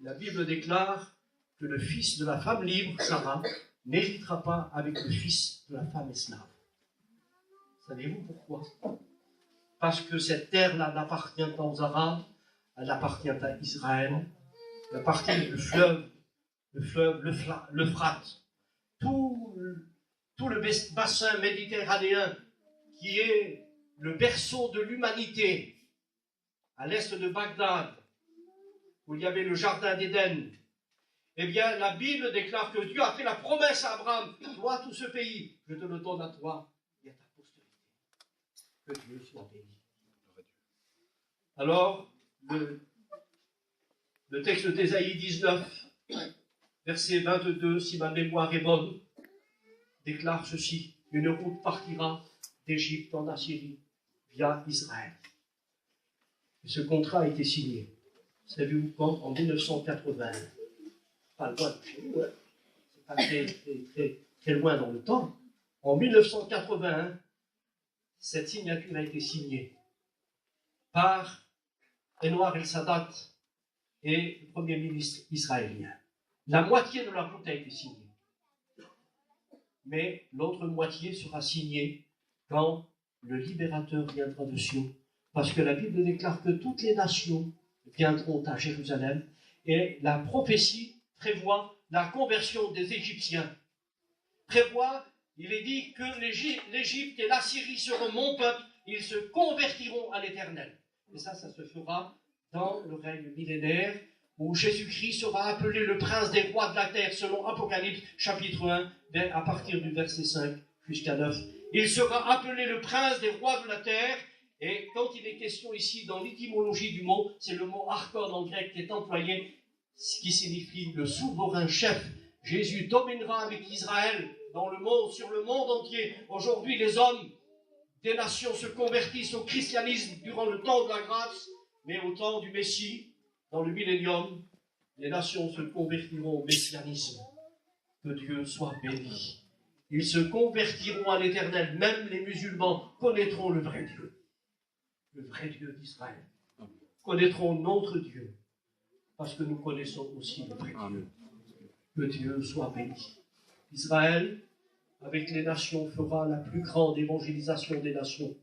La Bible déclare que le fils de la femme libre, Sarah, n'héritera pas avec le fils de la femme esclave. Savez-vous pourquoi? Parce que cette terre-là n'appartient pas aux Arabes, elle appartient à Israël, elle appartient du fleuve, l'Euphrate. Tout le bassin méditerranéen qui est le berceau de l'humanité, à l'est de Bagdad, où il y avait le jardin d'Éden, Eh bien, la Bible déclare que Dieu a fait la promesse à Abraham. Toi, tout ce pays, je te le donne à toi et à ta postérité. Que Dieu soit béni. Alors, le texte d'Ésaïe 19, verset 22, si ma mémoire est bonne, déclare ceci. Une route partira d'Égypte en Assyrie via Israël. Et ce contrat a été signé. Savez-vous quand? En 1980. Pas loin de chez nous, hein. C'est pas très loin dans le temps. En 1981, cette signature a été signée par Anwar el-Sadat et le Premier ministre israélien. La moitié de la route a été signée. Mais l'autre moitié sera signée quand le libérateur viendra de Sion. Parce que la Bible déclare que toutes les nations viendront à Jérusalem et la prophétie prévoit la conversion des Égyptiens. Il est dit que l'Égypte et la Syrie seront mon peuple, ils se convertiront à l'Éternel. Et ça se fera dans le règne millénaire où Jésus-Christ sera appelé le prince des rois de la terre, selon Apocalypse chapitre 1, à partir du verset 5 jusqu'à 9. Il sera appelé le prince des rois de la terre, et quand il est question ici dans l'étymologie du mot, c'est le mot archon en grec qui est employé, ce qui signifie le souverain chef. Jésus dominera avec Israël dans le monde, sur le monde entier. Aujourd'hui, les hommes des nations se convertissent au christianisme durant le temps de la grâce, mais au temps du Messie, dans le millénium, les nations se convertiront au messianisme. Que Dieu soit béni. Ils se convertiront à l'Éternel. Même les musulmans connaîtront le vrai Dieu d'Israël. Connaîtront notre Dieu, parce que nous connaissons aussi le vrai Dieu. Que Dieu soit béni. Israël, avec les nations, fera la plus grande évangélisation des nations.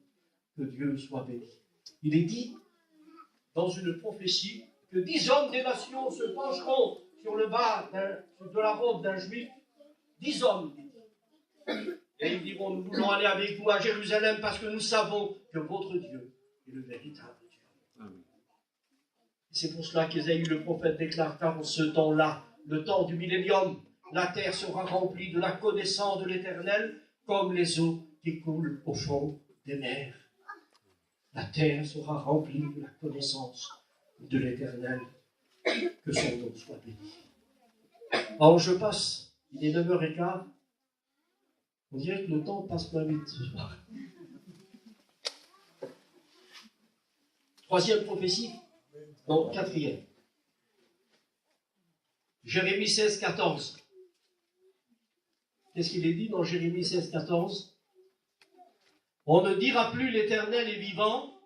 Que Dieu soit béni. Il est dit dans une prophétie que 10 hommes des nations se pencheront sur le bas de la robe d'un juif. 10 hommes. Et ils diront, nous voulons aller avec vous à Jérusalem parce que nous savons que votre Dieu est le véritable Dieu. C'est pour cela qu'Ésaïe le prophète déclare qu'en ce temps-là, le temps du millénium, la terre sera remplie de la connaissance de l'Éternel comme les eaux qui coulent au fond des mers. La terre sera remplie de la connaissance de l'Éternel. Que son nom soit béni. Alors je passe, il est 9h15. On dirait que le temps passe pas vite ce soir. Troisième prophétie, non, quatrième. Jérémie 16, 14. Qu'est-ce qu'il est dit dans Jérémie 16, 14? On ne dira plus l'Éternel est vivant,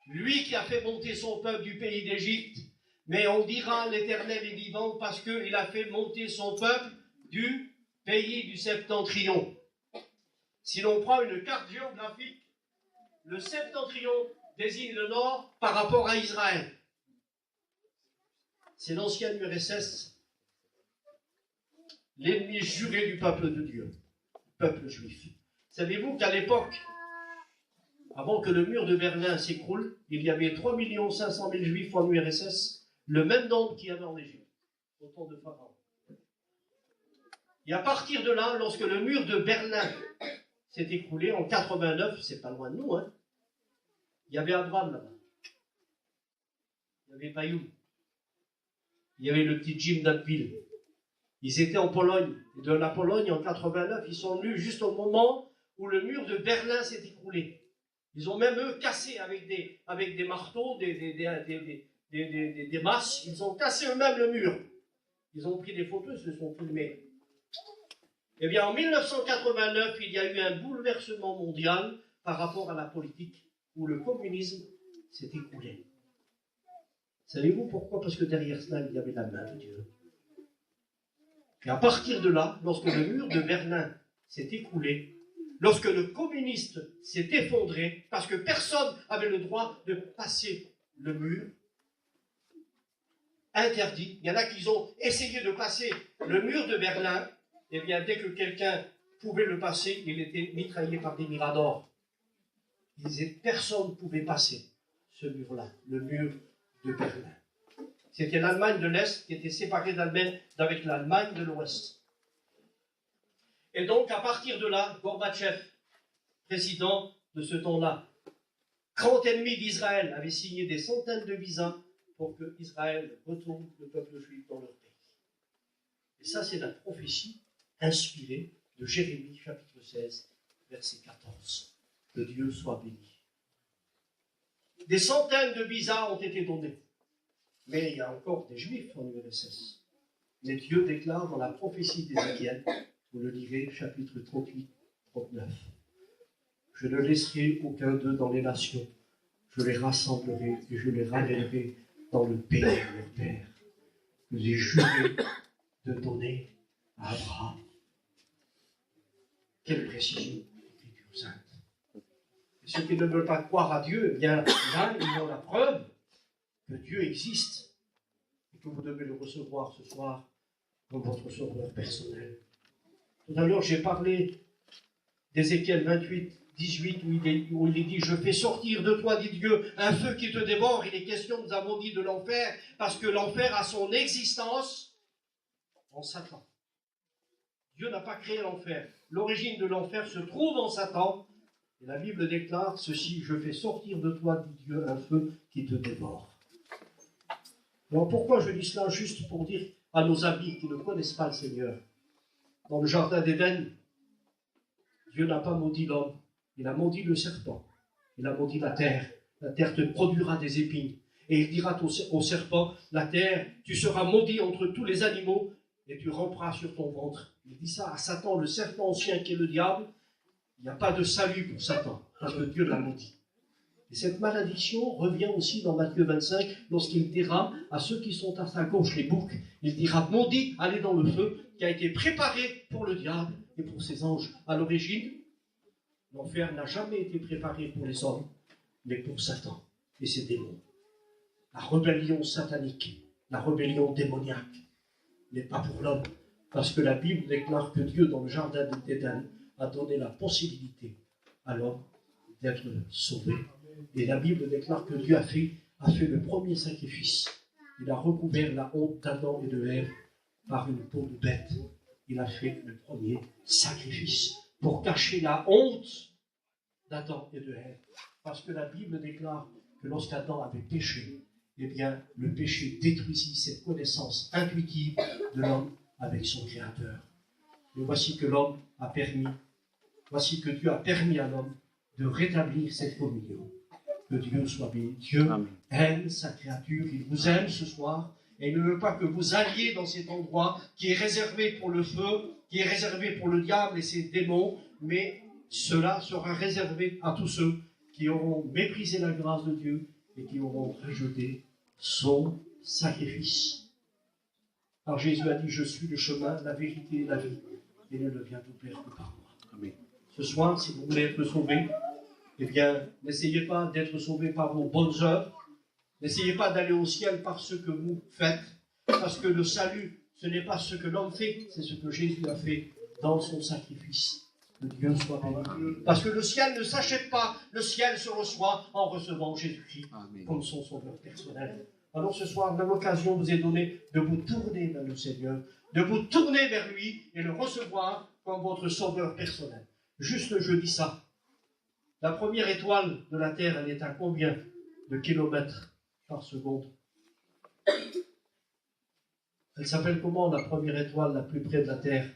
lui qui a fait monter son peuple du pays d'Égypte, mais on dira l'Éternel est vivant parce qu'il a fait monter son peuple du pays du septentrion. Si l'on prend une carte géographique, le septentrion désigne le nord par rapport à Israël. C'est l'ancienne URSS, l'ennemi juré du peuple de Dieu, le peuple juif. Savez-vous qu'à l'époque, avant que le mur de Berlin s'écroule, il y avait 3 500 000 juifs en URSS, le même nombre qu'il y avait en Égypte, au temps de Pharaon. Et à partir de là, lorsque le mur de Berlin s'est écroulé en 89, c'est pas loin de nous, hein, il y avait Abraham là-bas. Il y avait Bayoum. Il y avait le petit Jim d'Abbeville. Ils étaient en Pologne. Et de la Pologne, en 89, ils sont venus juste au moment où le mur de Berlin s'est écroulé. Ils ont même, eux, cassé avec des marteaux, des masses. Ils ont cassé eux-mêmes le mur. Ils ont pris des photos, ils se sont filmés. Eh bien, en 1989, il y a eu un bouleversement mondial par rapport à la politique, où le communisme s'est écroulé. Savez-vous pourquoi? Parce que derrière cela, il y avait la main de Dieu. Et à partir de là, lorsque le mur de Berlin s'est écroulé, lorsque le communiste s'est effondré, parce que personne n'avait le droit de passer le mur, interdit, il y en a qui ont essayé de passer le mur de Berlin, et bien dès que quelqu'un pouvait le passer, il était mitraillé par des miradors. Personne ne pouvait passer ce mur-là, le mur de Berlin. C'était l'Allemagne de l'Est qui était séparée d'avec l'Allemagne de l'Ouest. Et donc, à partir de là, Gorbatchev, président de ce temps-là, grand ennemi d'Israël, avait signé des centaines de visas pour que Israël retourne le peuple juif dans leur pays. Et ça, c'est la prophétie inspirée de Jérémie, chapitre 16, verset 14. Que Dieu soit béni. Des centaines de visas ont été donnés. Mais il y a encore des Juifs en URSS. Mais Dieu déclare dans la prophétie d'Ézéchiel, vous le lirez, chapitre 38, 39. Je ne laisserai aucun d'eux dans les nations. Je les rassemblerai et je les ramènerai dans le pays de leur père, que j'ai juré de donner à Abraham. Quelle précision, l'Écriture sainte. Et ceux qui ne veulent pas croire à Dieu, eh bien là, ils ont la preuve que Dieu existe et que vous devez le recevoir ce soir comme votre sauveur personnel. Tout à l'heure, j'ai parlé d'Ézéchiel 28, 18, où il est dit « Je fais sortir de toi, dit Dieu, un feu qui te dévore. » Il est question, nous avons dit, de l'enfer, parce que l'enfer a son existence en Satan. Dieu n'a pas créé l'enfer. L'origine de l'enfer se trouve en Satan. Et la Bible déclare ceci, « Je fais sortir de toi, dit Dieu, un feu qui te dévore. » Alors pourquoi je dis cela? Juste pour dire à nos amis qui ne connaissent pas le Seigneur. Dans le jardin d'Éden, Dieu n'a pas maudit l'homme. Il a maudit le serpent. Il a maudit la terre. La terre te produira des épines. Et il dira au serpent, la terre, tu seras maudit entre tous les animaux et tu ramperas sur ton ventre. Il dit ça à Satan, le serpent ancien qui est le diable. Il n'y a pas de salut pour Satan, parce que Dieu l'a maudit. Et cette malédiction revient aussi dans Matthieu 25, lorsqu'il dira à ceux qui sont à sa gauche, les boucs, il dira, maudit, allez dans le feu, qui a été préparé pour le diable et pour ses anges. À l'origine, l'enfer n'a jamais été préparé pour les hommes, mais pour Satan et ses démons. La rébellion satanique, la rébellion démoniaque, n'est pas pour l'homme, parce que la Bible déclare que Dieu, dans le jardin d'Éden, a donné la possibilité à l'homme d'être sauvé. Et la Bible déclare que Dieu a fait le premier sacrifice. Il a recouvert la honte d'Adam et de Ève par une peau de bête. Il a fait le premier sacrifice pour cacher la honte d'Adam et de Ève. Parce que la Bible déclare que lorsqu'Adam avait péché, eh bien, le péché détruisit cette connaissance intuitive de l'homme avec son Créateur. Et voici que Dieu a permis à l'homme de rétablir cette communion. Que Dieu soit béni. Dieu aime sa créature, il vous aime ce soir, et il ne veut pas que vous alliez dans cet endroit qui est réservé pour le feu, qui est réservé pour le diable et ses démons, mais cela sera réservé à tous ceux qui auront méprisé la grâce de Dieu et qui auront rejeté son sacrifice. Alors Jésus a dit, je suis le chemin, la vérité et la vie, et ne le vient tout père que par moi. Amen. Ce soir, si vous voulez être sauvé, eh bien, n'essayez pas d'être sauvé par vos bonnes œuvres. N'essayez pas d'aller au ciel par ce que vous faites. Parce que le salut, ce n'est pas ce que l'homme fait, c'est ce que Jésus a fait dans son sacrifice. Que Dieu soit béni. Parce que le ciel ne s'achète pas, le ciel se reçoit en recevant Jésus-Christ comme son sauveur personnel. Alors ce soir, même l'occasion vous est donnée de vous tourner vers le Seigneur, de vous tourner vers lui et le recevoir comme votre sauveur personnel. Juste je dis ça. La première étoile de la Terre, elle est à combien de kilomètres par seconde? Elle s'appelle comment la première étoile la plus près de la Terre?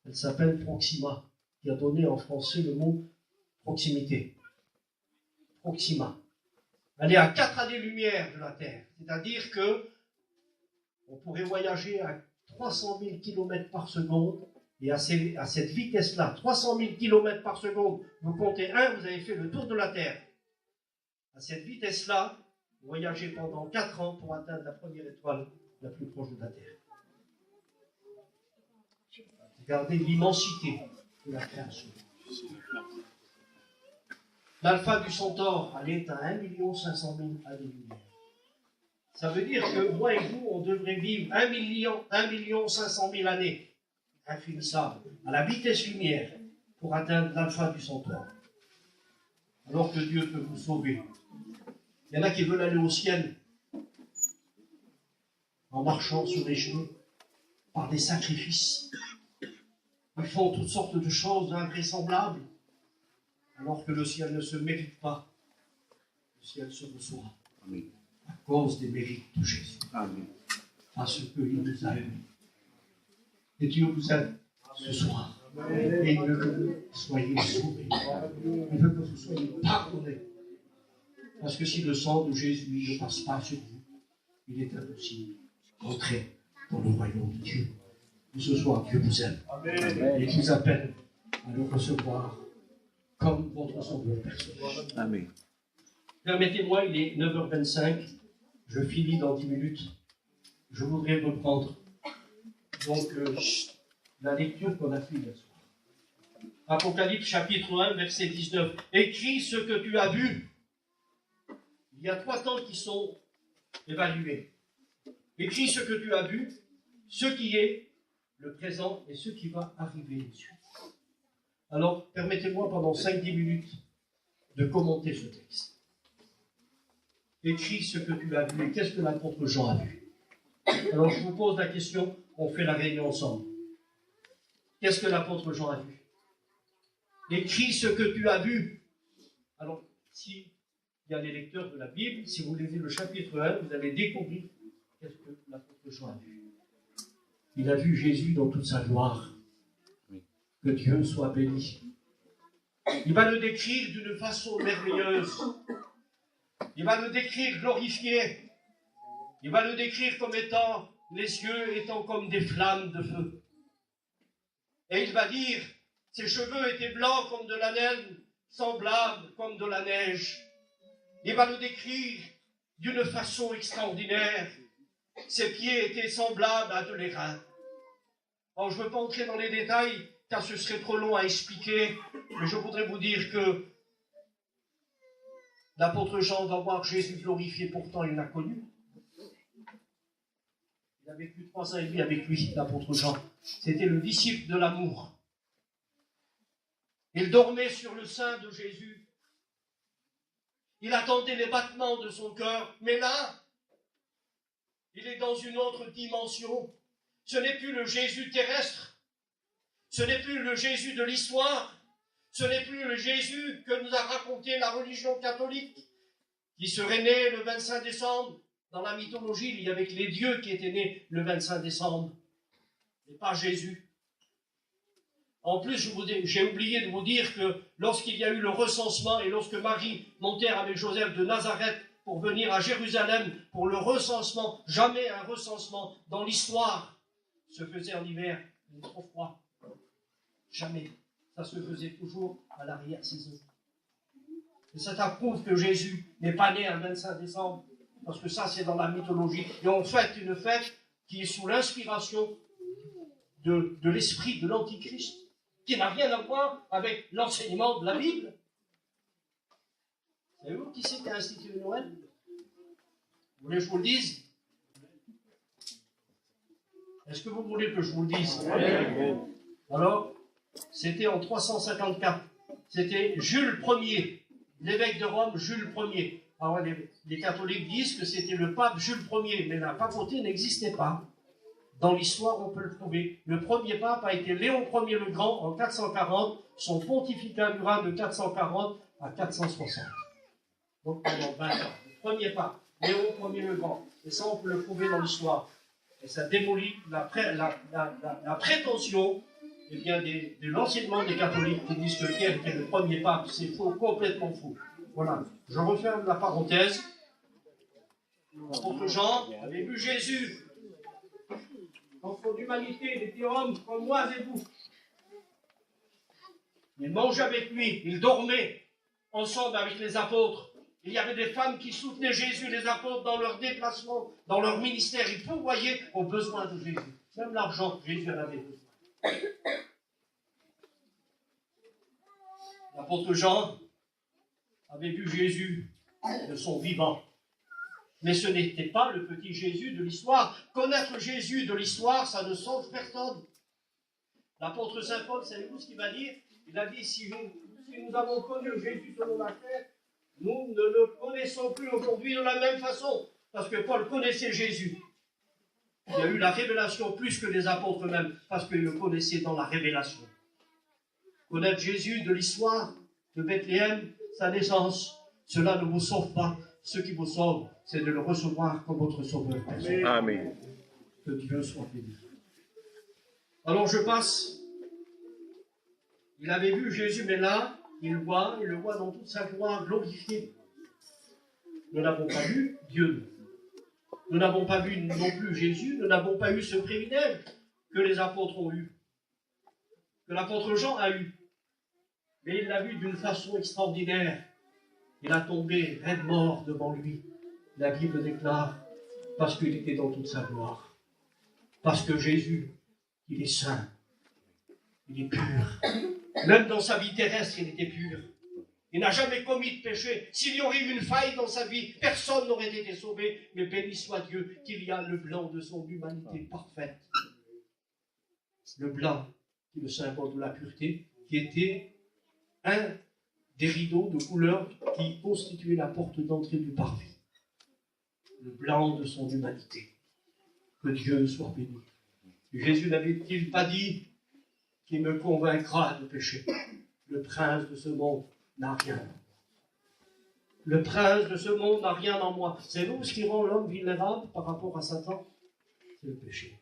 Elle s'appelle Proxima, qui a donné en français le mot proximité. Proxima. Elle est à 4 années-lumière de la Terre. C'est-à-dire que on pourrait voyager à 300 000 km par seconde. Et à cette vitesse-là, 300 000 km par seconde, vous comptez vous avez fait le tour de la Terre. À cette vitesse-là, vous voyagez pendant 4 ans pour atteindre la première étoile la plus proche de la Terre. Regardez l'immensité de la création. L'alpha du Centaure, elle est à 1 500 000 années-lumière. Ça veut dire que moi et vous, on devrait vivre 1 500 000 années. Infinissable, à la vitesse lumière, pour atteindre l'alpha du Centaure. Alors que Dieu peut vous sauver. Il y en a qui veulent aller au ciel, en marchant sur les genoux, par des sacrifices. Ils font toutes sortes de choses invraisemblables, alors que le ciel ne se mérite pas. Le ciel se reçoit à cause des mérites de Jésus, parce qu'il nous a aimés. Et Dieu vous aime ce soir. Et il veut que vous soyez sauvés. Il veut que vous soyez pardonnés. Parce que si le sang de Jésus ne passe pas sur vous, il est impossible d'entrer dans le royaume de Dieu. Et ce soir, Dieu vous aime. Amen. Et vous appelle à le recevoir comme votre sauveur personnel. Amen. Permettez-moi, il est 9h25. Je finis dans 10 minutes. Je voudrais reprendre donc la lecture qu'on a faite hier soir. Apocalypse chapitre 1, verset 19. Écris ce que tu as vu. Il y a 3 temps qui sont évalués. Écris ce que tu as vu, ce qui est le présent et ce qui va arriver ensuite. Alors, permettez-moi pendant 5-10 minutes de commenter ce texte. Écris ce que tu as vu et qu'est-ce que l'apôtre Jean a vu. Alors, je vous pose la question, on fait la réunion ensemble. Qu'est-ce que l'apôtre Jean a vu? Écris ce que tu as vu. Alors, si il y a les lecteurs de la Bible, si vous lisez le chapitre 1, vous allez découvrir qu'est-ce que l'apôtre Jean a vu. Il a vu Jésus dans toute sa gloire. Que Dieu soit béni. Il va le décrire d'une façon merveilleuse. Il va le décrire glorifié. Il va le décrire comme étant, les yeux étant comme des flammes de feu. Et il va dire, ses cheveux étaient blancs comme de la laine, semblables comme de la neige. Il va le décrire d'une façon extraordinaire. Ses pieds étaient semblables à de l'airain. Alors, je ne veux pas entrer dans les détails, car ce serait trop long à expliquer, mais je voudrais vous dire que l'apôtre Jean va voir Jésus glorifié, pourtant il l'a connu. Il a vécu 3 ans et demi avec lui, l'apôtre Jean. C'était le disciple de l'amour. Il dormait sur le sein de Jésus. Il attendait les battements de son cœur, mais là, il est dans une autre dimension. Ce n'est plus le Jésus terrestre. Ce n'est plus le Jésus de l'histoire. Ce n'est plus le Jésus que nous a raconté la religion catholique, qui serait né le 25 décembre. Dans la mythologie, il y avait les dieux qui étaient nés le 25 décembre, mais pas Jésus. En plus, j'ai oublié de vous dire que lorsqu'il y a eu le recensement et lorsque Marie montait avec Joseph de Nazareth pour venir à Jérusalem pour le recensement, jamais un recensement dans l'histoire se faisait en hiver, il est trop froid. Jamais. Ça se faisait toujours à l'arrière-saison. Et ça t'approuve que Jésus n'est pas né un 25 décembre, parce que ça c'est dans la mythologie. Et on fête une fête qui est sous l'inspiration de l'esprit de l'Antichrist, qui n'a rien à voir avec l'enseignement de la Bible. Savez-vous qui c'est qui a institué Noël? Vous voulez que je vous le dise? Est-ce que vous voulez que je vous le dise? Alors, c'était en 354. C'était Jules Ier, l'évêque de Rome, Jules Ier. Alors, les catholiques disent que c'était le pape Jules Ier, mais la papauté n'existait pas. Dans l'histoire, on peut le trouver. Le premier pape a été Léon Ier le Grand en 440. Son pontificat dura de 440 à 460. Donc pendant 20 ans. Le premier pape, Léon Ier le Grand. Et ça, on peut le trouver dans l'histoire. Et ça démolit la prétention de l'enseignement des catholiques qui disent que Pierre était le premier pape. C'est faux, complètement faux. Voilà. Je referme la parenthèse. L'apôtre Jean avait vu Jésus. Enfant d'humanité, il était homme comme moi et vous. Il mangeait avec lui, il dormait ensemble avec les apôtres. Il y avait des femmes qui soutenaient Jésus, les apôtres, dans leur déplacement, dans leur ministère. Ils pourvoyaient aux besoins de Jésus. Même l'argent, Jésus en avait besoin. L'apôtre Jean avait vu Jésus de son vivant. Mais ce n'était pas le petit Jésus de l'histoire. Connaître Jésus de l'histoire, ça ne sauve personne. L'apôtre Saint Paul, savez-vous ce qu'il va dire? Il a dit, si nous avons connu Jésus selon la chair, nous ne le connaissons plus aujourd'hui de la même façon. Parce que Paul connaissait Jésus. Il y a eu la révélation plus que les apôtres eux-mêmes, parce qu'ils le connaissaient dans la révélation. Connaître Jésus de l'histoire de Bethléem, sa naissance, cela ne vous sauve pas. Ce qui vous sauve, c'est de le recevoir comme votre sauveur personnel. Amen. Que Dieu soit béni. Alors je passe. Il avait vu Jésus, mais là, il le voit dans toute sa gloire glorifiée. Nous n'avons pas vu Dieu. Nous n'avons pas vu non plus Jésus. Nous n'avons pas eu ce privilège que les apôtres ont eu, que l'apôtre Jean a eu. Mais il l'a vu d'une façon extraordinaire. Il a tombé raide mort devant lui. La Bible déclare, parce qu'il était dans toute sa gloire. Parce que Jésus, il est saint. Il est pur. Même dans sa vie terrestre, il était pur. Il n'a jamais commis de péché. S'il y aurait eu une faille dans sa vie, personne n'aurait été sauvé. Mais béni soit Dieu qu'il y a le blanc de son humanité parfaite. Le blanc, qui est le symbole de la pureté, qui était un des rideaux de couleur qui constituait la porte d'entrée du parvis. Le blanc de son humanité. Que Dieu soit béni. Jésus n'avait-il pas dit qu'il me convaincra de péché? Le prince de ce monde n'a rien. Le prince de ce monde n'a rien en moi. C'est nous ce qui rend l'homme vulnérable par rapport à Satan. C'est le péché.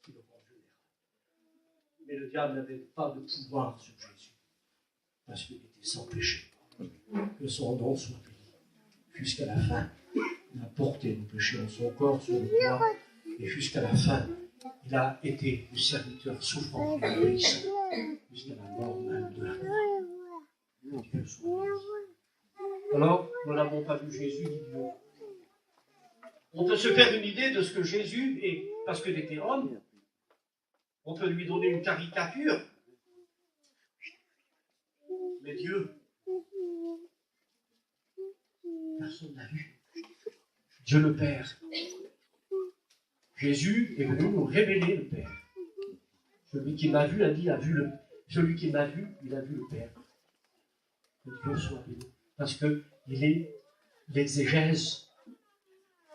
Qui le rend vulnérable. Mais le diable n'avait pas de pouvoir sur Jésus. Parce qu'il était sans péché. Que son nom soit béni. Jusqu'à la fin, il a porté nos péchés en son corps sur le bois. Et jusqu'à la fin, il a été le serviteur souffrant et obéissant. Jusqu'à la mort même de la mort. Dieu soit béni. Alors, nous n'avons pas vu Jésus ni Dieu. On peut se faire une idée de ce que Jésus est, parce qu'il était homme. On peut lui donner une caricature. Mais Dieu, personne n'a vu. Dieu le Père. Jésus est venu nous révéler le Père. Celui qui m'a vu a dit, celui qui m'a vu, il a vu le Père. Que Dieu soit béni. Parce qu'il est l'exégèse.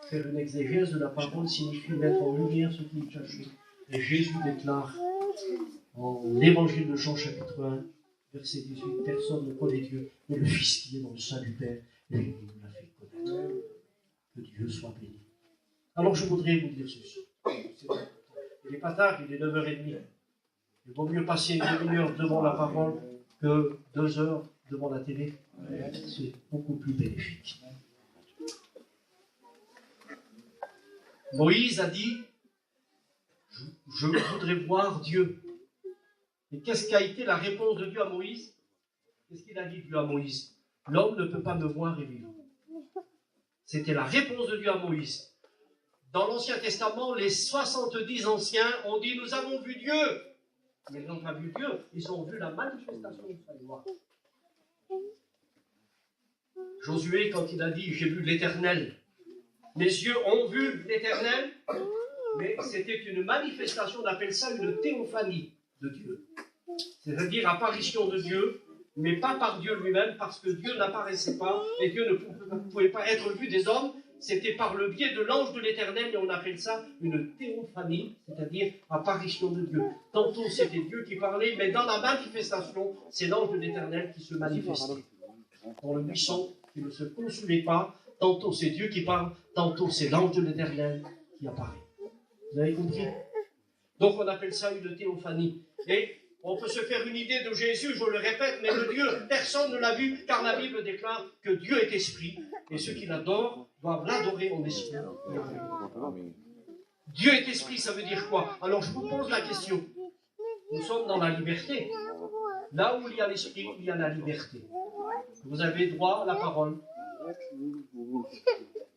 Faire une exégèse de la parole signifie mettre en lumière ce qui est caché. Et Jésus déclare en l'évangile de Jean chapitre 1, verset 18, personne ne connaît Dieu, mais le Fils qui est dans le sein du Père, lui, il nous l'a fait connaître. Que Dieu soit béni. Alors je voudrais vous dire ceci. Il n'est pas tard, il est 9h30. Il vaut mieux passer une demi-heure devant la parole que 2 heures devant la télé. C'est beaucoup plus bénéfique. Moïse a dit, je voudrais voir Dieu. Et qu'est-ce qu'a été la réponse de Dieu à Moïse? Qu'est-ce qu'il a dit Dieu à Moïse? L'homme ne peut pas me voir et vivre. C'était la réponse de Dieu à Moïse. Dans l'Ancien Testament, les 70 anciens ont dit, nous avons vu Dieu. Mais ils n'ont pas vu Dieu, ils ont vu la manifestation de sa gloire. Josué, quand il a dit, j'ai vu l'Éternel, mes yeux ont vu l'Éternel, mais c'était une manifestation, on appelle ça une théophanie de Dieu. C'est-à-dire apparition de Dieu, mais pas par Dieu lui-même, parce que Dieu n'apparaissait pas, et Dieu ne pouvait pas être vu des hommes. C'était par le biais de l'ange de l'Éternel, et on appelle ça une théophanie, c'est-à-dire apparition de Dieu. Tantôt c'était Dieu qui parlait, mais dans la manifestation, c'est l'ange de l'Éternel qui se manifestait. Dans le buisson, qui ne se consumait pas, tantôt c'est Dieu qui parle, tantôt c'est l'ange de l'Éternel qui apparaît. Vous avez compris? Donc on appelle ça une théophanie. Et on peut se faire une idée de Jésus, je le répète, mais de Dieu, personne ne l'a vu, car la Bible déclare que Dieu est esprit, et ceux qui l'adorent doivent l'adorer en esprit. Dieu est esprit, ça veut dire quoi? Alors je vous pose la question. Nous sommes dans la liberté. Là où il y a l'esprit, il y a la liberté. Vous avez droit à la parole.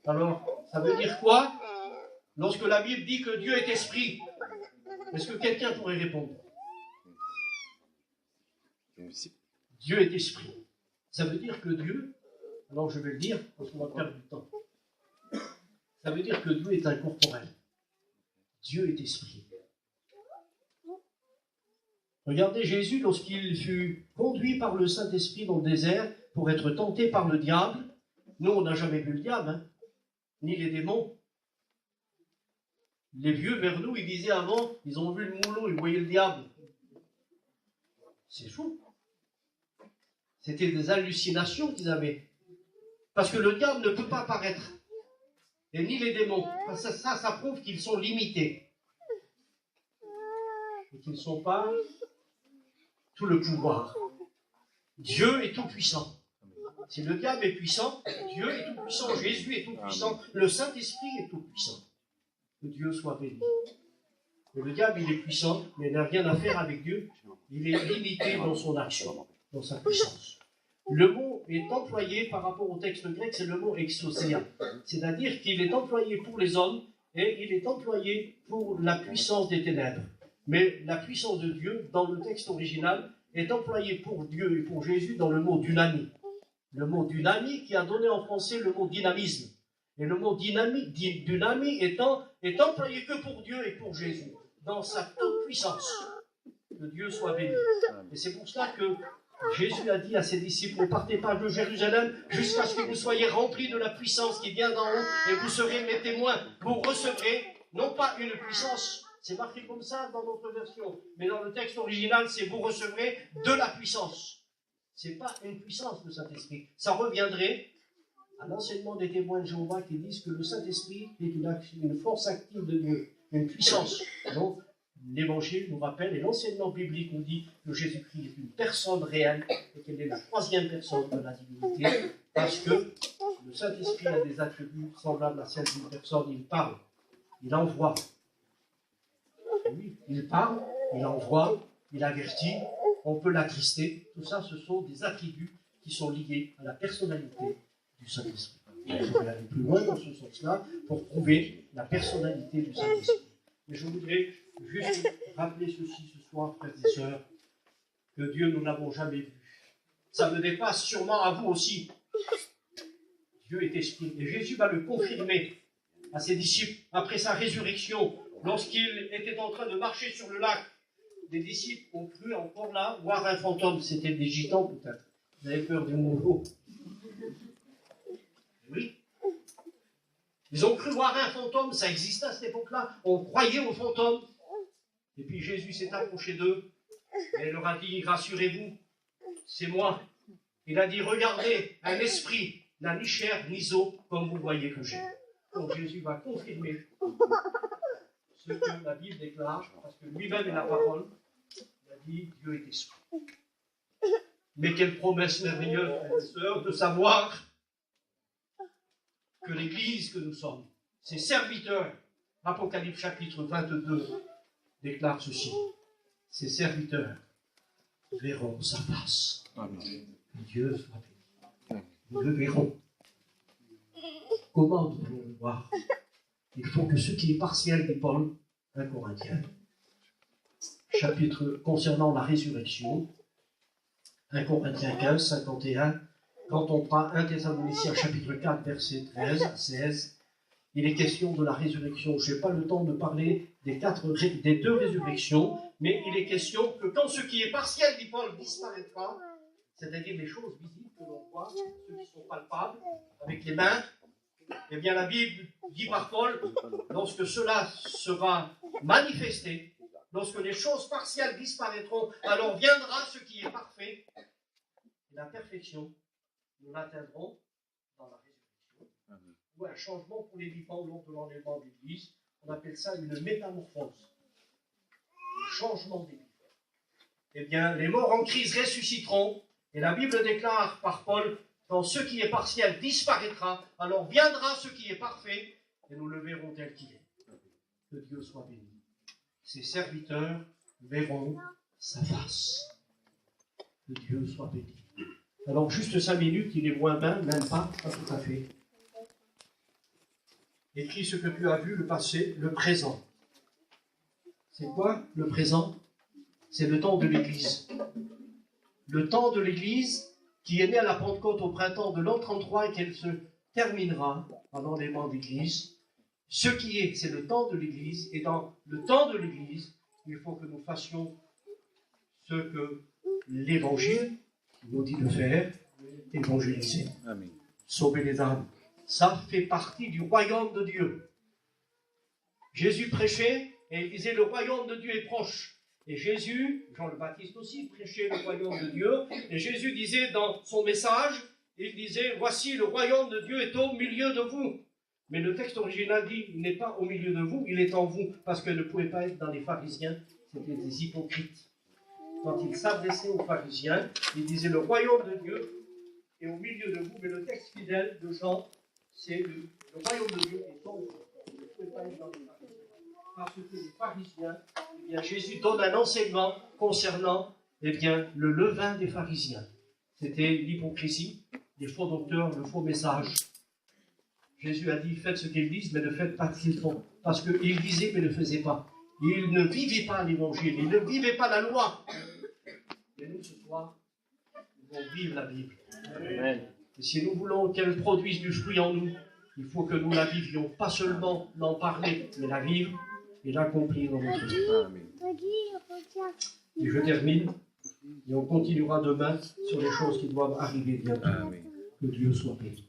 Alors, ça veut dire quoi? Lorsque la Bible dit que Dieu est esprit, est-ce que quelqu'un pourrait répondre? Dieu est esprit. Ça veut dire que Dieu, alors je vais le dire parce qu'on va perdre du temps. Ça veut dire que Dieu est incorporel. Dieu est esprit. Regardez Jésus lorsqu'il fut conduit par le Saint-Esprit dans le désert pour être tenté par le diable. Nous, on n'a jamais vu le diable, hein, ni les démons. Les vieux vers nous, ils disaient avant, ils ont vu le moulon, ils voyaient le diable. C'est fou. C'était des hallucinations qu'ils avaient. Parce que le diable ne peut pas apparaître. Et ni les démons. Ça prouve qu'ils sont limités. Et qu'ils ne sont pas tout le pouvoir. Dieu est tout puissant. Si le diable est puissant, Dieu est tout puissant, Jésus est tout puissant, le Saint-Esprit est tout puissant. Que Dieu soit béni. Mais le diable, il est puissant, mais il n'a rien à faire avec Dieu. Il est limité dans son action, dans sa puissance. Le mot est employé par rapport au texte grec, c'est le mot exousia. C'est-à-dire qu'il est employé pour les hommes et il est employé pour la puissance des ténèbres. Mais la puissance de Dieu, dans le texte original, est employée pour Dieu et pour Jésus dans le mot dynamie. Le mot dynamie qui a donné en français le mot dynamisme. Et le mot dynamie est employé que pour Dieu et pour Jésus, dans sa toute puissance. Que Dieu soit béni. Et c'est pour cela que Jésus a dit à ses disciples, ne partez pas de Jérusalem jusqu'à ce que vous soyez remplis de la puissance qui vient d'en haut et vous serez mes témoins. Vous recevrez non pas une puissance, c'est marqué comme ça dans notre version, mais dans le texte original, c'est vous recevrez de la puissance. C'est pas une puissance, le Saint-Esprit. Ça reviendrait à l'enseignement des témoins de Jéhovah qui disent que le Saint-Esprit est une force active de Dieu, une puissance. Donc, l'Évangile nous rappelle, et l'enseignement biblique nous dit que Jésus-Christ est une personne réelle et qu'elle est la troisième personne de la divinité, parce que le Saint-Esprit a des attributs semblables à celles d'une personne. Il parle, il envoie. Oui, il parle, il envoie, il avertit, on peut l'attrister. Tout ça, ce sont des attributs qui sont liés à la personnalité du Saint-Esprit. Je vais aller plus loin dans ce sens-là pour prouver la personnalité du Saint-Esprit. Mais je voudrais juste rappeler ceci ce soir, frères et sœurs, que Dieu, nous n'avons jamais vu. Ça me dépasse sûrement à vous aussi. Dieu est esprit. Et Jésus va le confirmer à ses disciples après sa résurrection. Lorsqu'il était en train de marcher sur le lac, les disciples ont cru encore là voir un fantôme. C'était des gitans peut-être. Ils avaient peur du mouveau. Oui. Ils ont cru voir un fantôme, ça existait à cette époque-là. On croyait aux fantômes. Et puis Jésus s'est approché d'eux et il leur a dit, rassurez-vous, c'est moi. Il a dit, regardez, un esprit n'a ni chair ni os comme vous voyez que j'ai. Donc Jésus va confirmer ce que la Bible déclare, parce que lui-même est la parole. Il a dit, Dieu est esprit. Mais quelle promesse merveilleuse, frères et sœurs, de savoir que l'Église que nous sommes, ses serviteurs, Apocalypse chapitre 22 déclare ceci, ses serviteurs verront sa face. Amen. Dieu soit béni. Nous le verrons. Comment devons-nous le voir? Il faut que ce qui est partiel dit Paul, 1 Corinthiens, chapitre concernant la résurrection, 1 Corinthiens 15, 51, quand on prend 1 Thessaloniciens chapitre 4, verset 13 à 16, il est question de la résurrection. Je n'ai pas le temps de parler des deux résurrections, mais il est question que quand ce qui est partiel, dit Paul, disparaîtra, c'est-à-dire les choses visibles que l'on voit, ceux qui sont palpables, avec les mains, eh bien la Bible dit par Paul, lorsque cela sera manifesté, lorsque les choses partielles disparaîtront, alors viendra ce qui est parfait, et la perfection. Nous l'atteindrons dans la résurrection, ou un changement pour les vivants lors de l'enlèvement de l'Église. On appelle ça une métamorphose, un changement des vivants. Eh bien, les morts en Christ ressusciteront, et la Bible déclare par Paul, quand ce qui est partiel disparaîtra, alors viendra ce qui est parfait, et nous le verrons tel qu'il est. Que Dieu soit béni. Ses serviteurs verront sa face. Que Dieu soit béni. Alors, juste 5 minutes, il est moins bien, même pas tout à fait. Écris ce que tu as vu, le passé, le présent. C'est quoi le présent? C'est le temps de l'Église. Le temps de l'Église qui est né à la Pentecôte au printemps de l'an 33 et qu'elle se terminera à l'enlèvement d'Église. Ce qui est, c'est le temps de l'Église. Et dans le temps de l'Église, il faut que nous fassions ce que l'Évangile nous dit de faire, évangéliser, sauver les âmes. Ça fait partie du royaume de Dieu. Jésus prêchait et il disait le royaume de Dieu est proche. Et Jésus, Jean le Baptiste aussi, prêchait le royaume de Dieu. Et Jésus disait dans son message, il disait, voici le royaume de Dieu est au milieu de vous. Mais le texte original dit, il n'est pas au milieu de vous, il est en vous. Parce que ne pouvait pas être dans les pharisiens, c'était des hypocrites. Quand il s'adressait aux pharisiens, il disait le royaume de Dieu est au milieu de vous. Mais le texte fidèle de Jean, c'est le royaume de Dieu est en vous. Il ne pouvait pas être dans les pharisiens. Parce que les pharisiens, eh bien, Jésus donne un enseignement concernant eh bien, le levain des pharisiens. C'était l'hypocrisie, les faux docteurs, le faux message. Jésus a dit, faites ce qu'ils disent, mais ne faites pas ce qu'ils font. Parce qu'ils disaient, mais ne faisaient pas. Ils ne vivaient pas l'évangile, ils ne vivaient pas la loi. Et nous, ce soir, nous devons vivre la Bible. Amen. Et si nous voulons qu'elle produise du fruit en nous, il faut que nous la vivions, pas seulement l'en parler, mais la vivre et l'accomplir dans notre vie. Et je termine, et on continuera demain sur les choses qui doivent arriver bientôt. Que Dieu soit béni.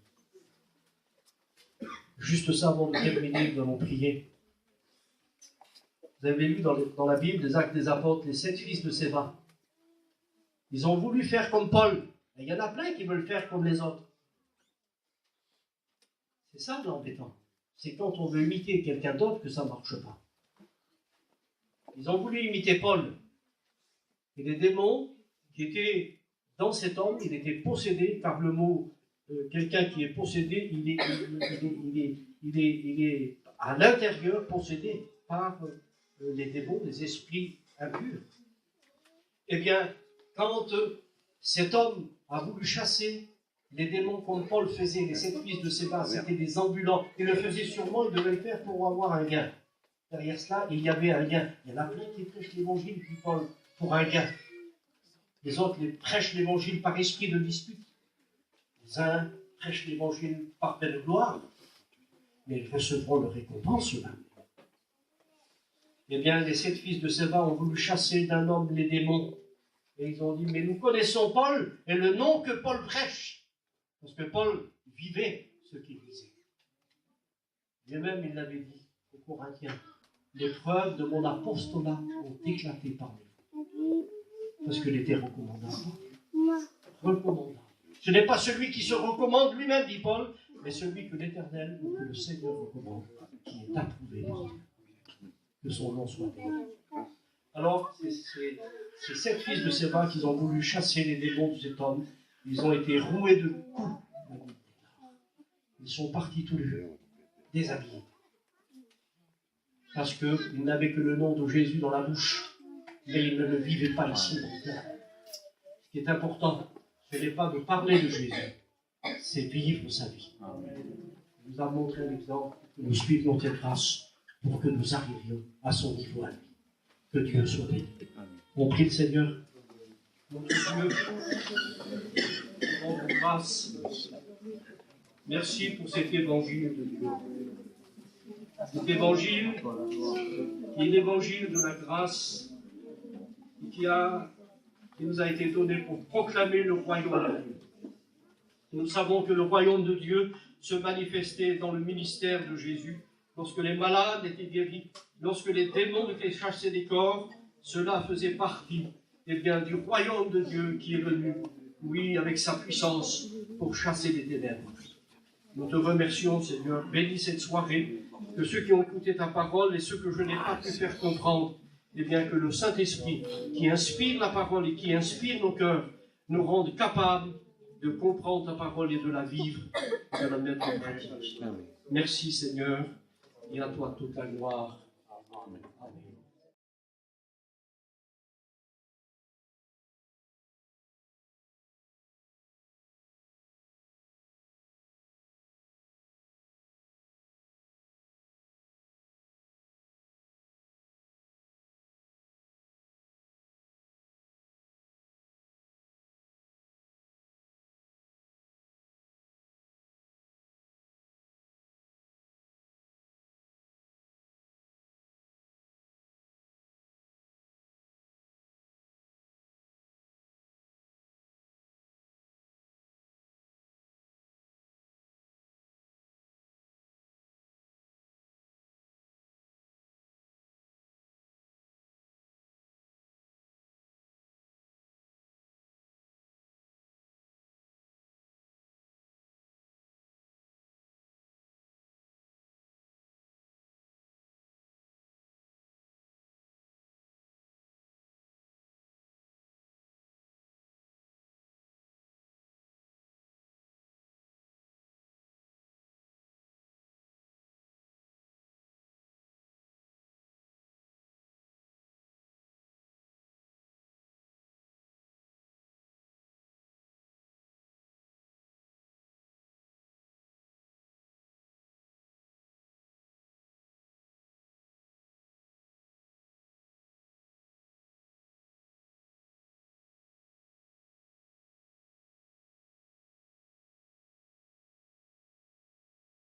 Juste ça, avant de terminer, nous allons prier. Vous avez lu dans la Bible, les Actes des Apôtres, les 7 fils de Séva. Ils ont voulu faire comme Paul. Et il y en a plein qui veulent faire comme les autres. C'est ça l'embêtant. C'est quand on veut imiter quelqu'un d'autre que ça ne marche pas. Ils ont voulu imiter Paul. Et les démons qui étaient dans cet homme, il était possédé, car le mot quelqu'un qui est possédé, il est à l'intérieur possédé par les démons, les esprits impurs. Eh bien, quand cet homme a voulu chasser les démons comme Paul faisait, les 7 fils de Séva, c'était des ambulants. Il le faisait sûrement, il devait le faire pour avoir un gain. Derrière cela, il y avait un gain. Il y en a plein qui prêchent l'évangile, puis Paul, pour un gain. Les autres les prêchent l'évangile par esprit de dispute. Les uns prêchent l'évangile par pleine gloire, mais ils recevront leur récompense eux-mêmes. Eh bien, les 7 fils de Séva ont voulu chasser d'un homme les démons. Et ils ont dit, mais nous connaissons Paul et le nom que Paul prêche. Parce que Paul vivait ce qu'il disait. Lui-même, il l'avait dit aux Corinthiens, les preuves de mon apostolat ont éclaté parmi vous. Parce qu'il était recommandable. Recommandable. Ce n'est pas celui qui se recommande lui-même, dit Paul, mais celui que l'Éternel ou que le Seigneur recommande, qui est approuvé par Dieu. Que son nom soit béni. Alors, ces 7 fils de Séva qui ont voulu chasser les démons de cet homme, ils ont été roués de coups. Ils sont partis tous les deux, déshabillés. Parce qu'ils n'avaient que le nom de Jésus dans la bouche, mais ils ne le vivaient pas ici. Ce qui est important, ce n'est pas de parler de Jésus, c'est vivre sa vie. Il nous a montré l'exemple, que nous suivions cette grâce pour que nous arrivions à son niveau à lui. Que Dieu soit béni. On prie le Seigneur. Notre Dieu, nous rendons grâce. Merci pour cet évangile de Dieu. Cet évangile qui est l'évangile de la grâce qui nous a été donné pour proclamer le royaume de Dieu. Nous savons que le royaume de Dieu se manifestait dans le ministère de Jésus. Lorsque les malades étaient guéris, lorsque les démons étaient chassés des corps, cela faisait partie du royaume de Dieu qui est venu, oui, avec sa puissance, pour chasser les ténèbres. Nous te remercions, Seigneur. Bénis cette soirée, que ceux qui ont écouté ta parole et ceux que je n'ai pas pu faire comprendre, que le Saint-Esprit, qui inspire la parole et qui inspire nos cœurs, nous rende capables de comprendre ta parole et de la vivre, et de la mettre en pratique. Merci, Seigneur. Et à toi toute la gloire. Amen.